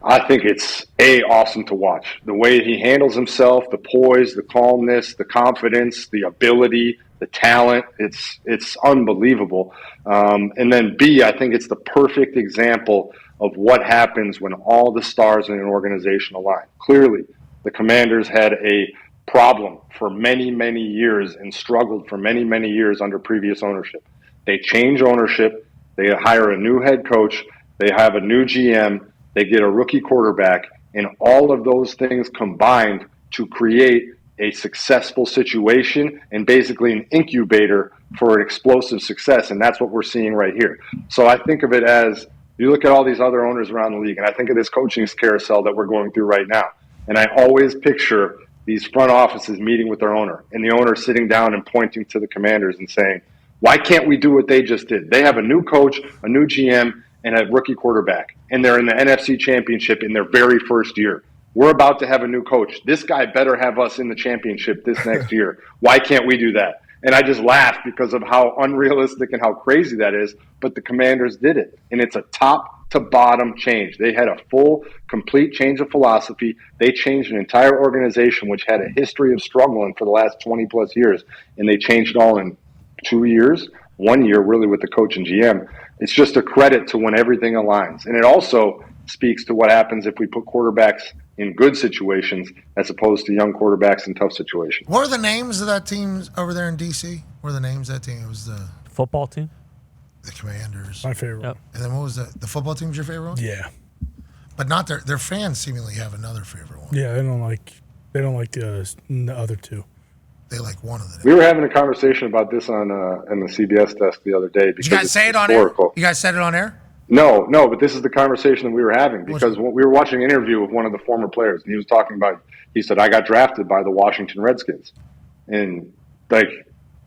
I think it's awesome to watch. The way he handles himself, the poise, the calmness, the confidence, the ability, the talent, it's unbelievable. And then B, I think it's the perfect example of what happens when all the stars in an organization align. Clearly, the Commanders had a problem for many, many years and struggled for many, many years under previous ownership. They change ownership. They hire a new head coach. They have a new GM. They get a rookie quarterback, and all of those things combined to create a successful situation and basically an incubator for an explosive success, and that's what we're seeing right here. So I think of it as, you look at all these other owners around the league, and I think of this coaching carousel that we're going through right now, and I always picture these front offices meeting with their owner, and the owner sitting down and pointing to the Commanders and saying, why can't we do what they just did? They have a new coach, a new GM, and a rookie quarterback, and they're in the NFC Championship in their very first year. We're about to have a new coach. This guy better have us in the championship this next year. Why can't we do that? And I just laughed because of how unrealistic and how crazy that is, but the Commanders did it, and it's a top-to-bottom change. They had a full, complete change of philosophy. They changed an entire organization which had a history of struggling for the last 20-plus years, and they changed it all in 2 years, 1 year really with the coach and GM. It's just a credit to when everything aligns. And it also speaks to what happens if we put quarterbacks in good situations as opposed to young quarterbacks in tough situations. What are the names of that team over there in D.C.? What are the names of that team? It was the football team? The Commanders. My favorite one. And then what was that? The football team's your favorite one? Yeah. But not their fans seemingly have another favorite one. Yeah, they don't like the other two. They like one of them. We were having a conversation about this on the CBS desk the other day. Did you guys say it on air? You guys said it on air? No, but this is the conversation that we were having because we were watching an interview with one of the former players, and he was talking about, he said, I got drafted by the Washington Redskins. And like,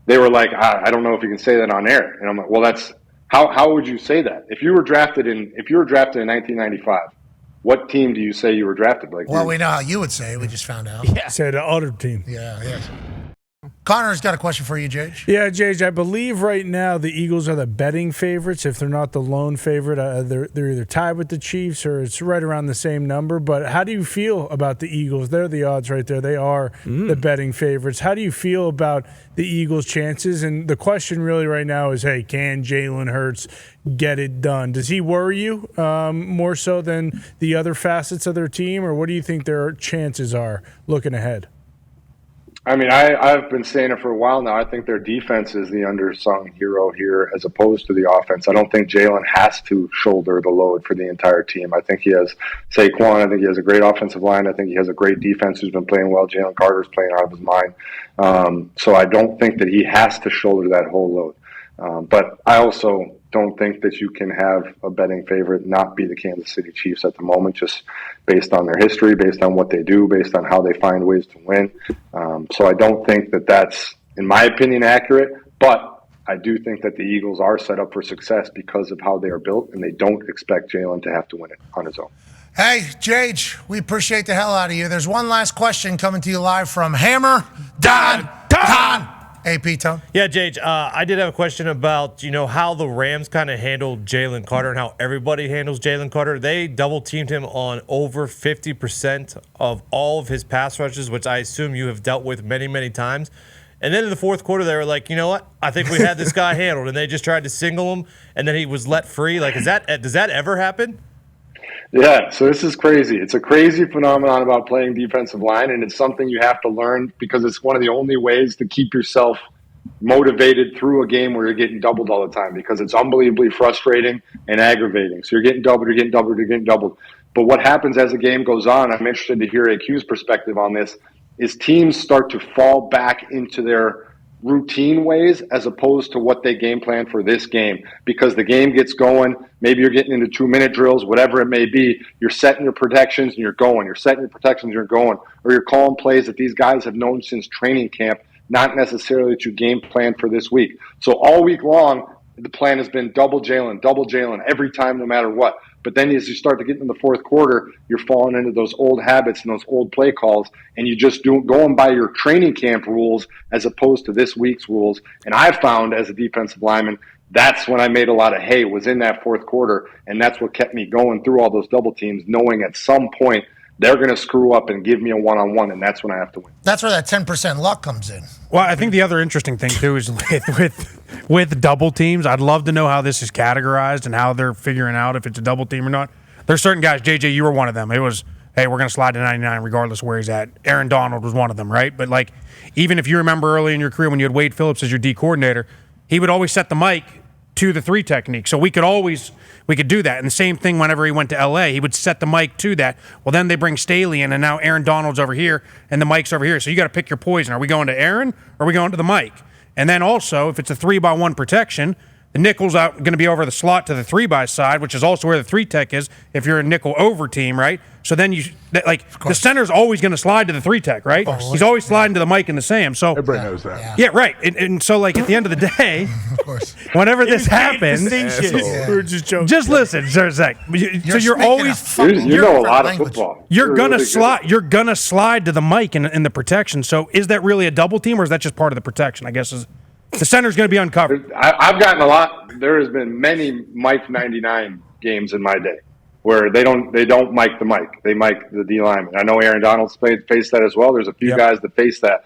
they were like, I don't know if you can say that on air. And I'm like, well, that's, how would you say that? If you were drafted in 1995, what team do you say you were drafted by? Well, we know how you would say it. We just found out. Yeah. Say the other team. Yeah. Connor's got a question for you, Jage. Yeah, Jage, I believe right now the Eagles are the betting favorites. If they're not the lone favorite, they're either tied with the Chiefs or it's right around the same number. But how do you feel about the Eagles? They're the odds right there. They are the betting favorites. How do you feel about the Eagles' chances? And the question really right now is, hey, can Jalen Hurts get it done? Does he worry you more so than the other facets of their team? Or what do you think their chances are looking ahead? I mean, I've been saying it for a while now. I think their defense is the undersung hero here as opposed to the offense. I don't think Jalen has to shoulder the load for the entire team. I think he has Saquon. I think he has a great offensive line. I think he has a great defense who's been playing well. Jalen Carter's playing out of his mind. So I don't think that he has to shoulder that whole load. But I also don't think that you can have a betting favorite not be the Kansas City Chiefs at the moment, just based on their history, based on what they do, based on how they find ways to win. So I don't think that that's, in my opinion, accurate, but I do think that the Eagles are set up for success because of how they are built, and they don't expect Jalen to have to win it on his own. Hey, Jage, we appreciate the hell out of you. There's one last question coming to you live from Hammer Don. AP, Tone? Yeah, Jage, I did have a question about, how the Rams kind of handled Jalen Carter and how everybody handles Jalen Carter. They double-teamed him on over 50% of all of his pass rushes, which I assume you have dealt with many, many times. And then in the fourth quarter, they were like, you know what? I think we had this guy handled. And they just tried to single him, and then he was let free. Like, does that ever happen? Yeah, so this is crazy. It's a crazy phenomenon about playing defensive line, and it's something you have to learn because it's one of the only ways to keep yourself motivated through a game where you're getting doubled all the time because it's unbelievably frustrating and aggravating. So you're getting doubled. But what happens as the game goes on, I'm interested to hear AQ's perspective on this, is teams start to fall back into their routine ways as opposed to what they game plan for this game because the game gets going. Maybe you're getting into 2-minute drills, whatever it may be. You're setting your protections and you're going. Or you're calling plays that these guys have known since training camp, not necessarily to game plan for this week. So all week long, the plan has been double Jalen every time, no matter what. But then as you start to get into the fourth quarter, you're falling into those old habits and those old play calls, and you just going by your training camp rules as opposed to this week's rules. And I found as a defensive lineman, that's when I made a lot of hay, was in that fourth quarter, and that's what kept me going through all those double teams, knowing at some point they're going to screw up and give me a one-on-one, and that's when I have to win. That's where that 10% luck comes in. Well, I think the other interesting thing, too, is with double teams, I'd love to know how this is categorized and how they're figuring out if it's a double team or not. There's certain guys, JJ, you were one of them. It was, hey, we're going to slide to 99 regardless of where he's at. Aaron Donald was one of them, right? But, like, even if you remember early in your career when you had Wade Phillips as your D coordinator, he would always set the mic to the 3 technique. So we could do that. And the same thing whenever he went to L.A., he would set the mic to that. Well, then they bring Staley in, and now Aaron Donald's over here, and the mic's over here. So you got to pick your poison. Are we going to Aaron, or are we going to the mic? And then also, if it's a 3-by-1 protection, The nickel's out going to be over the slot to the 3-by side, which is also where the 3 tech is if you're a nickel over team, right? So then the center's always going to slide to the 3 tech, right? He's always sliding to the Mike and the Sam. So everybody knows that. Yeah, right. And so at the end of the day, of course, whenever this happens, We're just joking. just listen for a sec. So you're always You know a lot of football. you're gonna really slide. You're gonna slide to the mic in the protection. So is that really a double team, or is that just part of the protection? I guess is the center's going to be uncovered. I've gotten a lot. There has been many Mike 99 games in my day where they don't mic the mic. They mic the D lineman. I know Aaron Donald's faced that as well. There's a few guys that face that.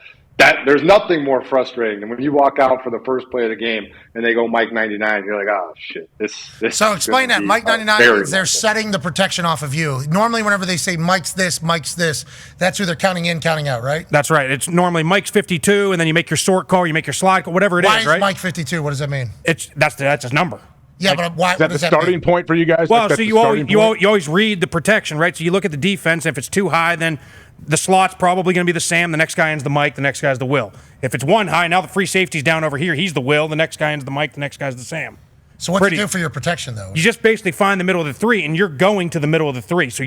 There's nothing more frustrating than when you walk out for the first play of the game and they go Mike 99. You're like, oh shit, this. So explain that. Mike 99 is they're setting the protection off of you. Normally, whenever they say Mike's this, that's who they're counting in, counting out, right? That's right. It's normally Mike's 52, and then you make your sort call, you make your slide call, whatever it Why is, is right? Mike 52? What does that mean? That's his number. Yeah, but why? Is that what the does that starting mean? point for you guys? Well, Like, that's so the you starting point? always read the protection, right? So you look at the defense. If it's too high, then the slot's probably going to be the Sam. The next guy ends the Mike. The next guy's the Will. If it's one high, now the free safety's down over here. He's the Will. The next guy ends the Mike. The next guy's the Sam. So what do you do for your protection, though? You just basically find the middle of the 3, and you're going to the middle of the 3. So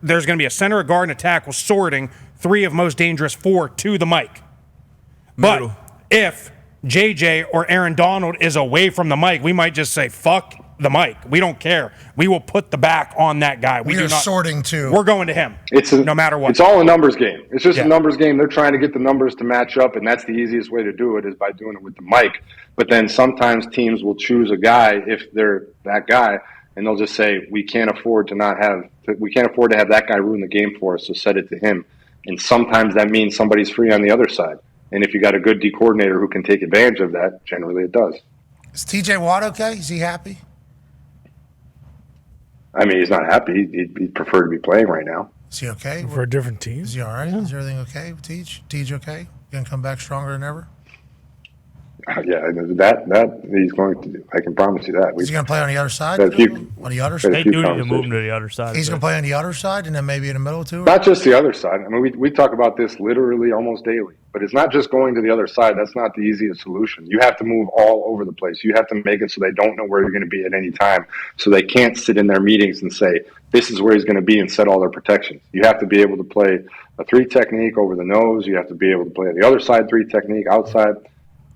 there's going to be a center, a guard, and a tackle sorting 3 of most dangerous 4 to the Mike. But if JJ or Aaron Donald is away from the mic, we might just say, fuck the mic. We don't care. We will put the back on that guy. We are sorting too. We're going to him. No matter what. It's all a numbers game. It's just a numbers game. They're trying to get the numbers to match up, and that's the easiest way to do it is by doing it with the mic. But then sometimes teams will choose a guy if they're that guy, and they'll just say, we can't afford to have that guy ruin the game for us, so set it to him. And sometimes that means somebody's free on the other side. And if you got a good D coordinator who can take advantage of that, generally it does. Is TJ Watt okay? Is he happy? I mean, he's not happy. He'd prefer to be playing right now. Is he okay? For a different team? Is he all right? Is everything okay with Tej? Tej okay? Gonna come back stronger than ever? Yeah, that he's going to do. I can promise you that. Is he going to play on the other side? On the other side? They do need to move him to the other side. He's going to play on the other side and then maybe in the middle too? Not just the other side. I mean, we talk about this literally almost daily. But it's not just going to the other side. That's not the easiest solution. You have to move all over the place. You have to make it so they don't know where you're going to be at any time. So they can't sit in their meetings and say, this is where he's going to be and set all their protections. You have to be able to play a 3 technique over the nose. You have to be able to play the other side 3 technique outside.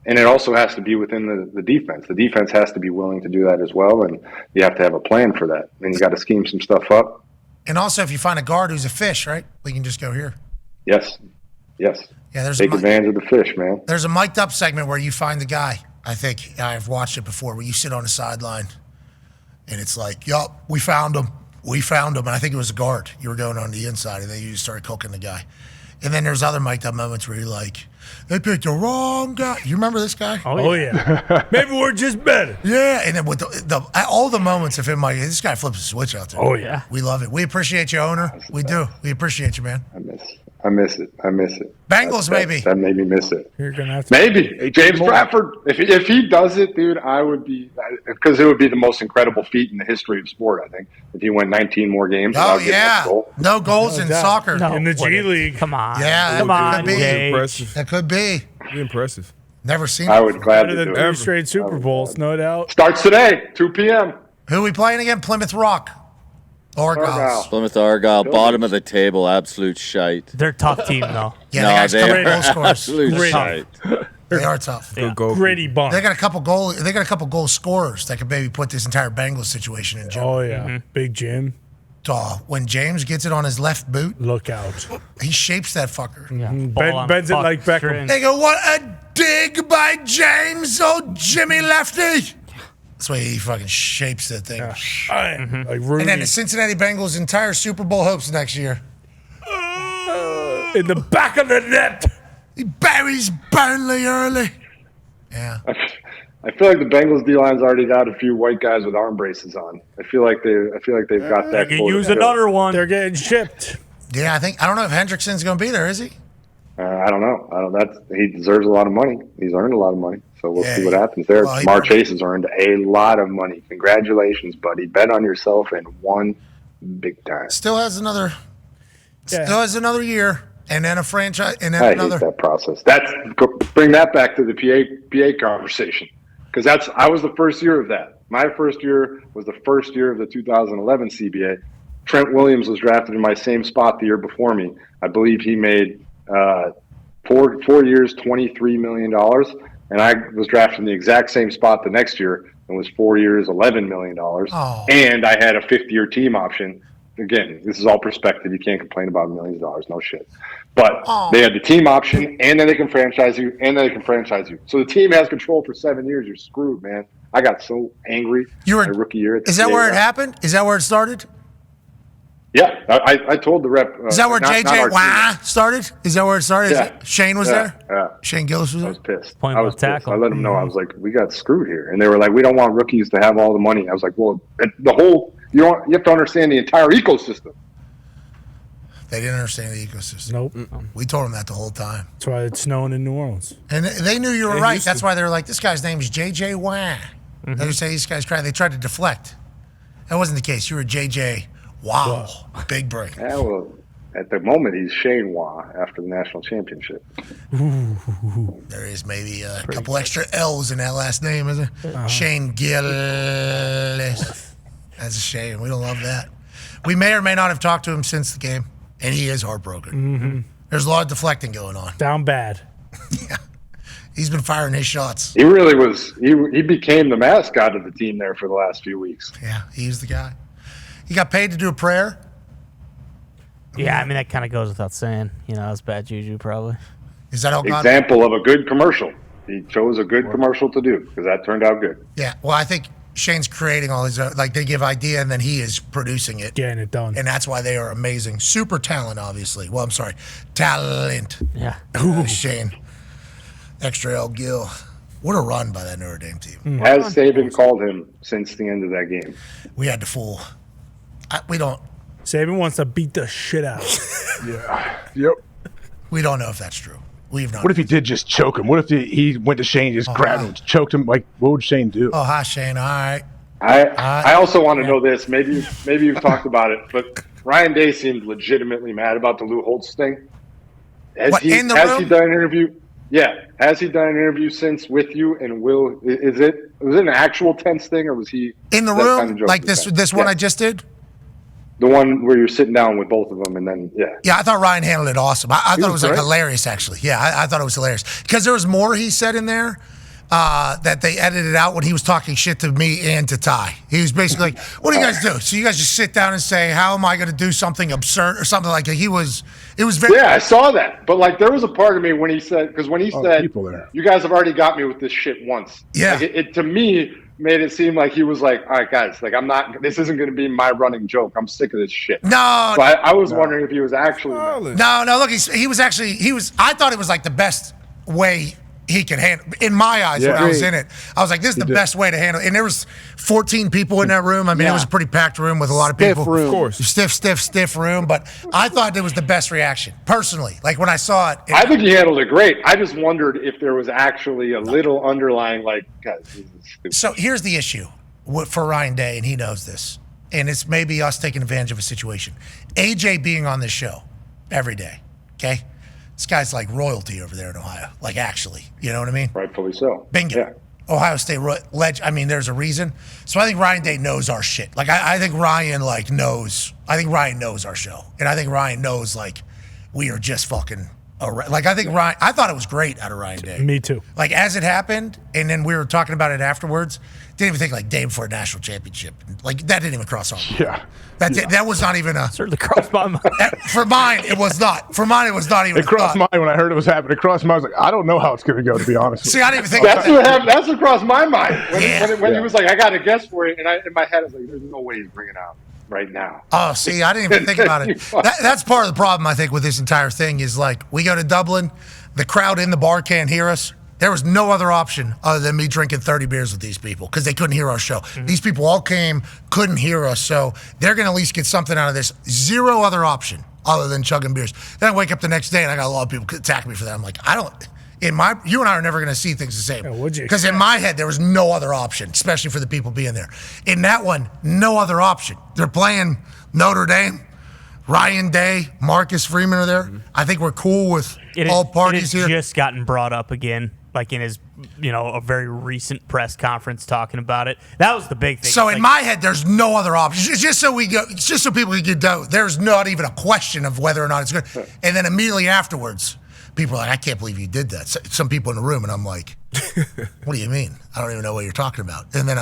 And it also has to be within the defense. The defense has to be willing to do that as well, and you have to have a plan for that. And you got to scheme some stuff up. And also, if you find a guard who's a fish, right, we can just go here. Yes. Yeah, there's take advantage of the fish, man. There's a mic'd up segment where you find the guy. I think I've watched it before, where you sit on the sideline, and it's like, yup, we found him. And I think it was a guard. You were going on the inside, and then you just started cooking the guy. And then there's other mic'd up moments where you're like, they picked the wrong guy. You remember this guy? Oh yeah. Maybe we're just better. Yeah, and then with all the moments of him, like, this guy flips a switch out there. Oh yeah. We love it. We appreciate you, owner. We do. We appreciate you, man. I miss it. Bengals, maybe. That made me miss it. You're gonna have to maybe James Bradford. If he does it, dude, I would be, because it would be the most incredible feat in the history of sport. I think if he went 19 more games. Oh yeah, no goals in soccer in the G League. Come on, yeah, come on, impressive. That could be impressive. Never seen. I would gladly better do than it. 3 straight Super Bowls, no doubt. Starts today, 2 p.m. Who are we playing again? Plymouth Rock. Argyle. Plymouth Argyle, bottom of the table, absolute shite. They're a tough team, though. Yeah, they got a couple goal scorers. Absolute shite. They are tough. Yeah. Gritty bump. They got a couple goal scorers that could maybe put this entire Bengals situation in jeopardy. Oh yeah, Big Jim. When James gets it on his left boot, Look out. he shapes that fucker. Yeah. Bends it like Beckham. They go, what a dig by James, oh Jimmy Lefty. That's why he fucking shapes that thing. Yeah. Like Rooney. And then the Cincinnati Bengals' entire Super Bowl hopes next year. In the back of the net. He buries Burnley early. Yeah. I feel like the Bengals D line's already got a few white guys with arm braces on. I feel like they've got that. They can use another one. They're getting shipped. Yeah, I don't know if Hendrickson's going to be there, is he? I don't know. He deserves a lot of money. He's earned a lot of money. So we'll see what happens there. Well, Jamar Chase has earned a lot of money. Congratulations, buddy. Bet on yourself and won big time. Still has another year, and then a franchise, and then I another. hate that process. Bring that back to the PA conversation. because I was the first year of that. My first year was the first year of the 2011 CBA. Trent Williams was drafted in my same spot the year before me. I believe he made 4 years, $23 million, and I was drafted in the exact same spot the next year and was 4 years, $11 million, and I had a fifth-year team option. Again, this is all perspective. You can't complain about millions of dollars, no shit. But they had the team option, and then they can franchise you, So the team has control for 7 years. You're screwed, man. I got so angry my rookie year. Is that where it happened? Is that where it started? Yeah, I told the rep. Is that where JJ Watt started? Is that where it started? Yeah. Shane was there? Yeah. Shane Gillis was there? I was pissed. Point I of was tackle. pissed. I let them know. I was like, we got screwed here. And they were like, we don't want rookies to have all the money. I was like, well, the whole, you have to understand the entire ecosystem. They didn't understand the ecosystem. Nope. We told them that the whole time. That's why it's snowing in New Orleans. And they knew you were right. That's why they were like, this guy's name is JJ Watt. They would say, these guys crying. They tried to deflect. That wasn't the case. You were JJ. Wow. Big break. Yeah, well, at the moment, he's Shane Wah after the national championship. There is maybe a couple extra L's in that last name, isn't it? Shane Gillis. That's a shame. We don't love that. We may or may not have talked to him since the game, and he is heartbroken. There's a lot of deflecting going on. Down bad. Yeah. He's been firing his shots. He really was. He became the mascot of the team there for the last few weeks. Yeah, he's the guy. He got paid to do a prayer. Yeah, I mean, that kind of goes without saying. That's bad juju, probably. Is that how God? Example of a good commercial. He chose a good commercial to do because that turned out good. Yeah, well, I think Shane's creating all his, they give idea and then he is producing it. Getting it done. And that's why they are amazing. Super talent, obviously. Well, I'm sorry. Talent. Yeah. Shane. Extra L. Gill. What a run by that Notre Dame team. Has Saban called him since the end of that game? We had to fool. We don't. Saban wants to beat the shit out. Yeah. Yep. We don't know if that's true. We've not. What if he did just choke him? What if he went to Shane, just grabbed him, choked him? Like, what would Shane do? Oh, hi, Shane. All right. I also want to know this. Maybe you've talked about it, but Ryan Day seemed legitimately mad about the Lou Holtz thing. Has he done an interview? Yeah. Has he done an interview since with you? And was it an actual tense thing, or was he in the room kind of like this one I just did? The one where you're sitting down with both of them, and then yeah, I thought Ryan handled it awesome. I thought it was like hilarious, actually. Yeah, I thought it was hilarious because there was more he said in there that they edited out when he was talking shit to me and to Ty. He was basically like, "What do you guys do? So you guys just sit down and say, how am I going to do something absurd or something like that?" It was very. Yeah, I saw that, but like there was a part of me when he said you guys have already got me with this shit once. Yeah, like it to me made it seem like he was like, all right, guys, like this isn't going to be my running joke. I'm sick of this shit. No. So I was wondering if he was actually. No, look, he was I thought it was like the best way he could handle. In my eyes, when I was in it, I was like, this is the best way to handle it. And there was 14 people in that room. I mean, it was a pretty packed room with a lot of people. Room. Of course. Stiff room. But I thought it was the best reaction, personally. Like when I saw it. I think he handled it great. I just wondered if there was actually a little underlying, like, guys, this is stupid. So here's the issue for Ryan Day, and he knows this. And it's maybe us taking advantage of a situation. AJ being on this show every day, okay? This guy's like royalty over there in Ohio. Like, actually. You know what I mean? Rightfully so. Bingo. Yeah. Ohio State I mean, there's a reason. So I think Ryan Day knows our shit. Like, I think Ryan, knows. I think Ryan knows our show. And I think Ryan knows, we are just fucking. I think Ryan. I thought it was great out of Ryan Day. Me too. Like, as it happened, and then we were talking about it afterwards, didn't even think, day before a national championship. Like, that didn't even cross our mind. Yeah. That was not even a. Certainly crossed my mind. For mine, it was not. For mine, it was not even. It crossed mine when I heard it was happening. It crossed mine. I was like, I don't know how it's going to go, to be honest. See, I didn't even think that's what happened. That's what crossed my mind when he was like, I got a guess for it, and in my head, I was like, there's no way he's bringing it out right now. Oh, see, I didn't even think about it. That's part of the problem, I think, with this entire thing is we go to Dublin, the crowd in the bar can't hear us. There was no other option other than me drinking 30 beers with these people because they couldn't hear our show. Mm-hmm. These people all came, couldn't hear us, so they're going to at least get something out of this. Zero other option other than chugging beers. Then I wake up the next day and I got a lot of people attack me for that. I'm like, you and I are never going to see things the same. Because in my head, there was no other option, especially for the people being there. In that one, no other option. They're playing Notre Dame. Ryan Day, Marcus Freeman are there. Mm-hmm. I think we're cool with all parties here. It's just gotten brought up again like in his, a very recent press conference talking about it. That was the big thing. So in my head, there's no other option. It's just so people can get out. There's not even a question of whether or not it's good. And then immediately afterwards, people are like, I can't believe you did that. Some people in the room, and I'm like, what do you mean? I don't even know what you're talking about. And then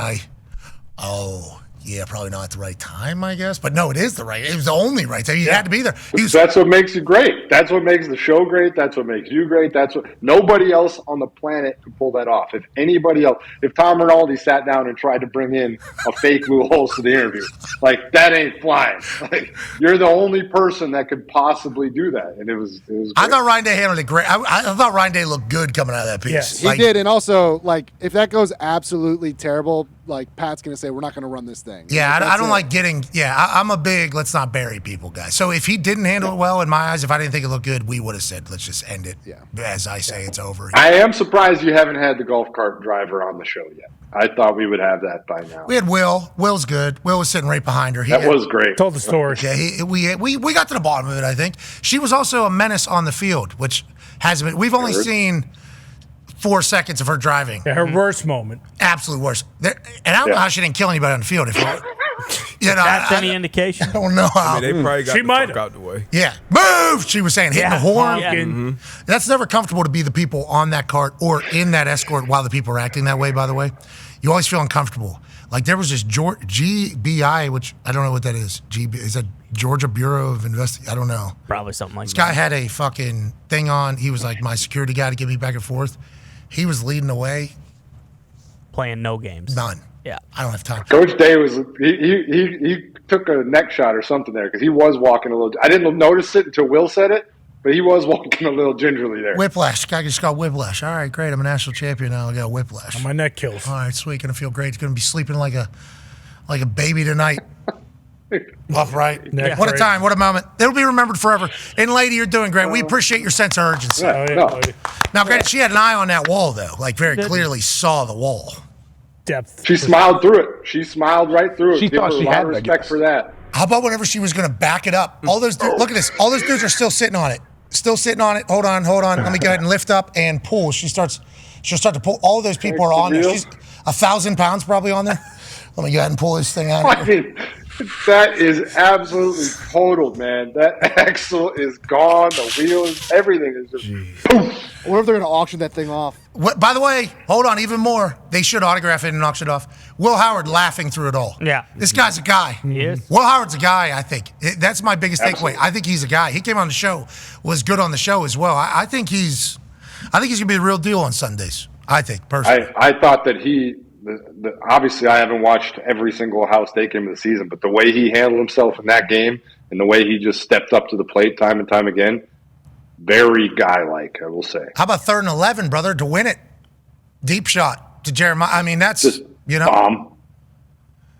yeah, probably not at the right time, I guess. But no, it is the right. It was the only right time. You had to be there. That's what makes you great. That's what makes the show great. That's what makes you great. That's what nobody else on the planet could pull that off. If anybody else, if Tom Rinaldi sat down and tried to bring in a fake Lou Holtz to the interview, like that ain't flying. Like you're the only person that could possibly do that, and it was. Great. I thought Ryan Day handled it great. I thought Ryan Day looked good coming out of that piece. Yes, he did, and also if that goes absolutely terrible, Pat's gonna say we're not gonna run this thing. Yeah, I don't like getting. Yeah, I'm a big let's not bury people guy. So if he didn't handle it well, in my eyes, if I didn't think it looked good, we would have said let's just end it. Yeah. As I say, it's over. I am surprised you haven't had the golf cart driver on the show yet. I thought we would have that by now. We had Will. Will's good. Will was sitting right behind her. That was great. Told the story. Yeah, we got to the bottom of it. I think she was also a menace on the field, which hasn't been. We've only seen 4 seconds of her driving. Yeah, her worst moment. Absolute worst. And I don't know how she didn't kill anybody on the field. That's any indication? I don't know how. They probably got the fuck out the way. Yeah. Move! She was saying, hitting the horn. Yeah. Mm-hmm. That's never comfortable to be the people on that cart or in that escort while the people are acting that way, by the way. You always feel uncomfortable. Like there was this GBI, which I don't know what that is. Is that Georgia Bureau of Investigation? I don't know. Probably something like that. This guy had a fucking thing on. He was like my security guy to get me back and forth. He was leading the way. Playing no games. None. Yeah. I don't have time. Coach Day he took a neck shot or something there because he was walking a little. I didn't notice it until Will said it, but he was walking a little gingerly there. Whiplash. Guy just got whiplash. All right, great. I'm a national champion now. I got whiplash. And my neck kills. All right, sweet. Gonna feel great. He's gonna be sleeping like a baby tonight. Upright. What a time. What a moment. It'll be remembered forever. And lady, you're doing great. We appreciate your sense of urgency. Now, granted, she had an eye on that wall though. Like very clearly saw the wall. Depth. She smiled through it. She smiled right through it. She Give thought her she a lot had of it, I respect guess. for that. How about whenever she was gonna back it up? All those dudes, look at this. All those dudes are still sitting on it. Still sitting on it. Hold on. Let me go ahead and lift up and pull. She'll start to pull. All of those people are on there. She's 1,000 pounds probably on there. Let me go ahead and pull this thing out. I mean, that is absolutely totaled, man. That axle is gone. The wheels, everything is just poof. I wonder if they're going to auction that thing off. By the way, hold on, even more. They should autograph it and auction it off. Will Howard laughing through it all. Yeah. This guy's a guy. He is. Will Howard's a guy, I think. That's my biggest takeaway. I think he's a guy. He came on the show, was good on the show as well. I think he's going to be the real deal on Sundays, I think, personally. I thought that obviously I haven't watched every single Ohio State game of the season, but the way he handled himself in that game and the way he just stepped up to the plate time and time again, very guy-like, I will say. How about 3rd and 11, brother, to win it? Deep shot to Jeremiah. I mean, that's, Just bomb.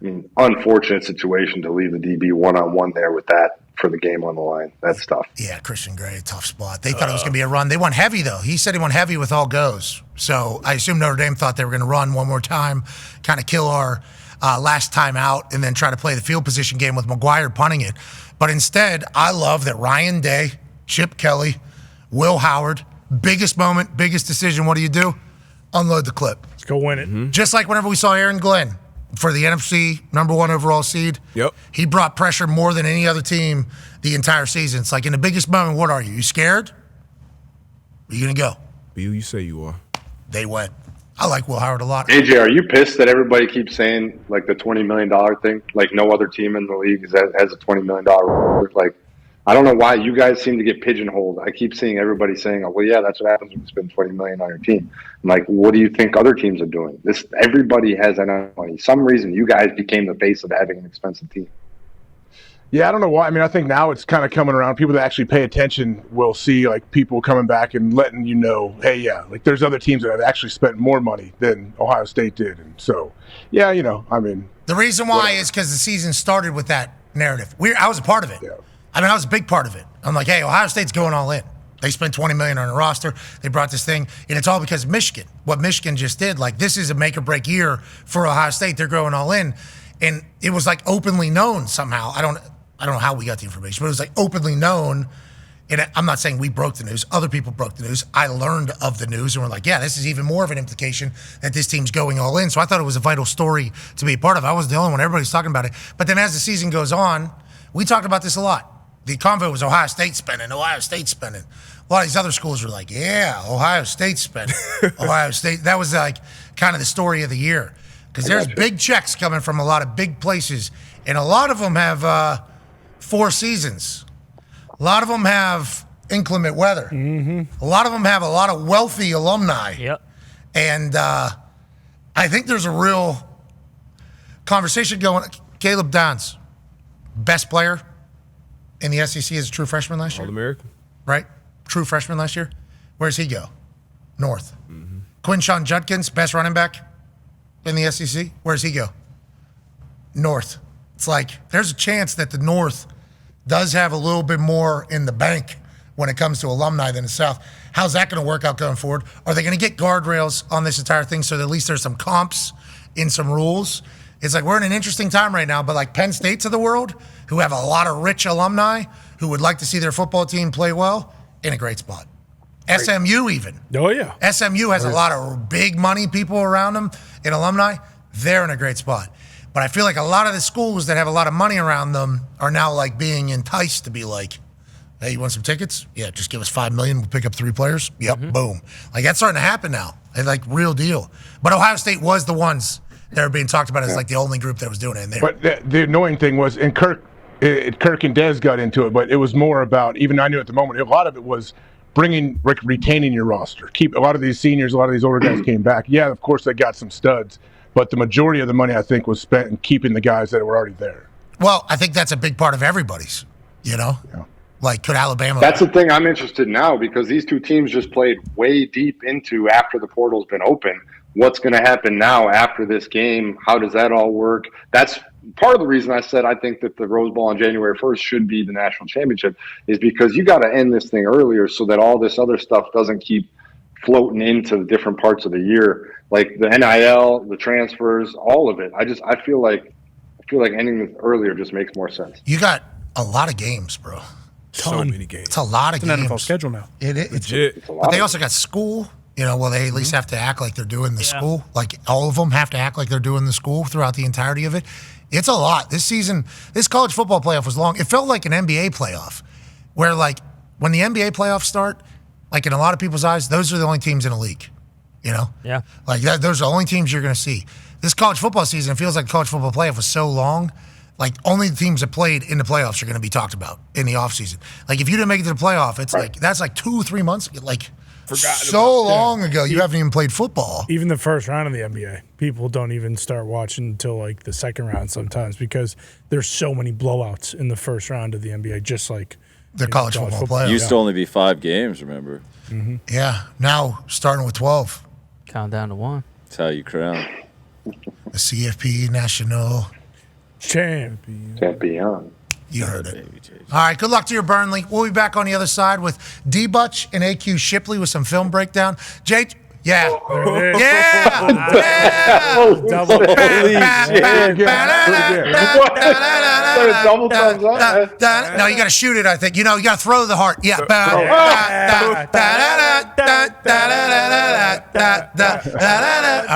I mean, unfortunate situation to leave the DB one-on-one there with that for the game on the line. That's tough. Yeah, Christian Gray, tough spot. They thought it was going to be a run. They went heavy, though. He said he went heavy with all goes. So I assume Notre Dame thought they were going to run one more time, kind of kill our last time out, and then try to play the field position game with McGuire punting it. But instead, I love that Ryan Day, Chip Kelly, Will Howard, biggest moment, biggest decision. What do? Unload the clip. Let's go win it. Mm-hmm. Just like whenever we saw Aaron Glenn for the NFC #1 overall seed. Yep. He brought pressure more than any other team the entire season. It's like in the biggest moment, what are you? You scared? Are you going to go? Be who you say you are. They went. I like Will Howard a lot. AJ, are you pissed that everybody keeps saying like the $20 million thing? Like no other team in the league has a $20 million reward. Like, I don't know why you guys seem to get pigeonholed. I keep seeing everybody saying, "Oh, well, yeah, that's what happens when you spend $20 million on your team." I'm like, what do you think other teams are doing? Everybody has enough money. Some reason you guys became the face of having an expensive team. Yeah, I don't know why. I mean, I think now it's kind of coming around. People that actually pay attention will see like people coming back and letting you know, hey, yeah, like there's other teams that have actually spent more money than Ohio State did. And so, yeah, I mean. The reason why is because the season started with that narrative. I was a part of it. Yeah. I mean, I was a big part of it. I'm like, hey, Ohio State's going all in. They spent $20 million on a roster. They brought this thing, and it's all because of Michigan. What Michigan just did, like this is a make or break year for Ohio State. They're going all in, and it was like openly known somehow. I don't know how we got the information, but it was like openly known and I'm not saying we broke the news. Other people broke the news. I learned of the news and we're like, yeah, this is even more of an implication that this team's going all in. So I thought it was a vital story to be a part of. I wasn't the only one. Everybody's talking about it. But then as the season goes on, we talked about this a lot. The convo was Ohio State spending. A lot of these other schools were like, yeah, Ohio State spending. Ohio State. That was like kind of the story of the year. Because there's big checks coming from a lot of big places. And a lot of them have 4 seasons. A lot of them have inclement weather. A lot of them have a lot of wealthy alumni. Yep. And I think there's a real conversation going. Caleb Downs, best player in the SEC as a true freshman last year. All-American. Right? True freshman last year. Where's he go? North. Quinshon Judkins, best running back in the SEC. Where's he go? North. It's like there's a chance that the North does have a little bit more in the bank when it comes to alumni than the South. How's that going to work out going forward? Are they going to get guardrails on this entire thing so that at least there's some comps in some rules? It's like we're in an interesting time right now, but like Penn States of the world, who have a lot of rich alumni who would like to see their football team play well, in a great spot. SMU even. Oh, yeah. SMU has a lot of big money people around them in alumni. They're in a great spot. But I feel like a lot of the schools that have a lot of money around them are now like being enticed to be like, hey, you want some tickets? Yeah, just give us $5 million. We'll pick up 3 players. Yep, boom. Like that's starting to happen now. It's like real deal. But Ohio State was the ones that were being talked about as like the only group that was doing it. And but the annoying thing was, and Kirk and Dez got into it, but it was more about, even I knew at the moment, a lot of it was retaining your roster. Keep a lot of these seniors, a lot of these older guys came back. Yeah, of course they got some studs, but the majority of the money I think was spent in keeping the guys that were already there. Well, I think that's a big part of everybody's, Yeah. Like, could Alabama... That's the thing I'm interested in now, because these two teams just played way deep into after the portal's been open. What's going to happen now after this game? How does that all work? That's part of the reason I said I think that the Rose Bowl on January 1st should be the national championship, is because you got to end this thing earlier so that all this other stuff doesn't keep floating into the different parts of the year, like the NIL, the transfers, all of it. I feel like ending this earlier just makes more sense. You got a lot of games, bro. So many games. It's a lot of games. It's an NFL schedule now. It's but they also got school. Well, they at least have to act like they're doing the school. Like all of them have to act like they're doing the school throughout the entirety of it. It's a lot. This season, this college football playoff was long. It felt like an NBA playoff, where like when the NBA playoffs start, like in a lot of people's eyes, those are the only teams in the league. Yeah. Like those are the only teams you're going to see. This college football season, it feels like the college football playoff was so long. Like only the teams that played in the playoffs are going to be talked about in the offseason. Like if you didn't make it to the playoff, it's like that's like 2-3 months ago. Like so long ago, you haven't even played football. Even the first round of the NBA, people don't even start watching until like the second round sometimes because there's so many blowouts in the first round of the NBA, just like the college football playoff. Used to only be 5 games, remember? Mm-hmm. Yeah, now starting with 12. Count down to 1. That's how you crown. The CFP National Champion. You heard it. All right, good luck to your Burnley. We'll be back on the other side with D-Butch and AQ Shipley with some film breakdown. Jay, yeah. Double thumbs up. No, you got to shoot it, I think. You got to throw the heart. Yeah. All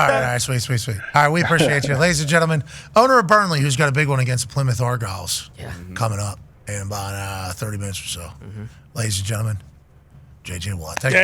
right, sweet. All right, we appreciate you. Ladies and gentlemen, owner of Burnley, who's got a big one against the Plymouth Argyles coming up in about 30 minutes or so. Ladies and gentlemen, JJ Watt. Thank you.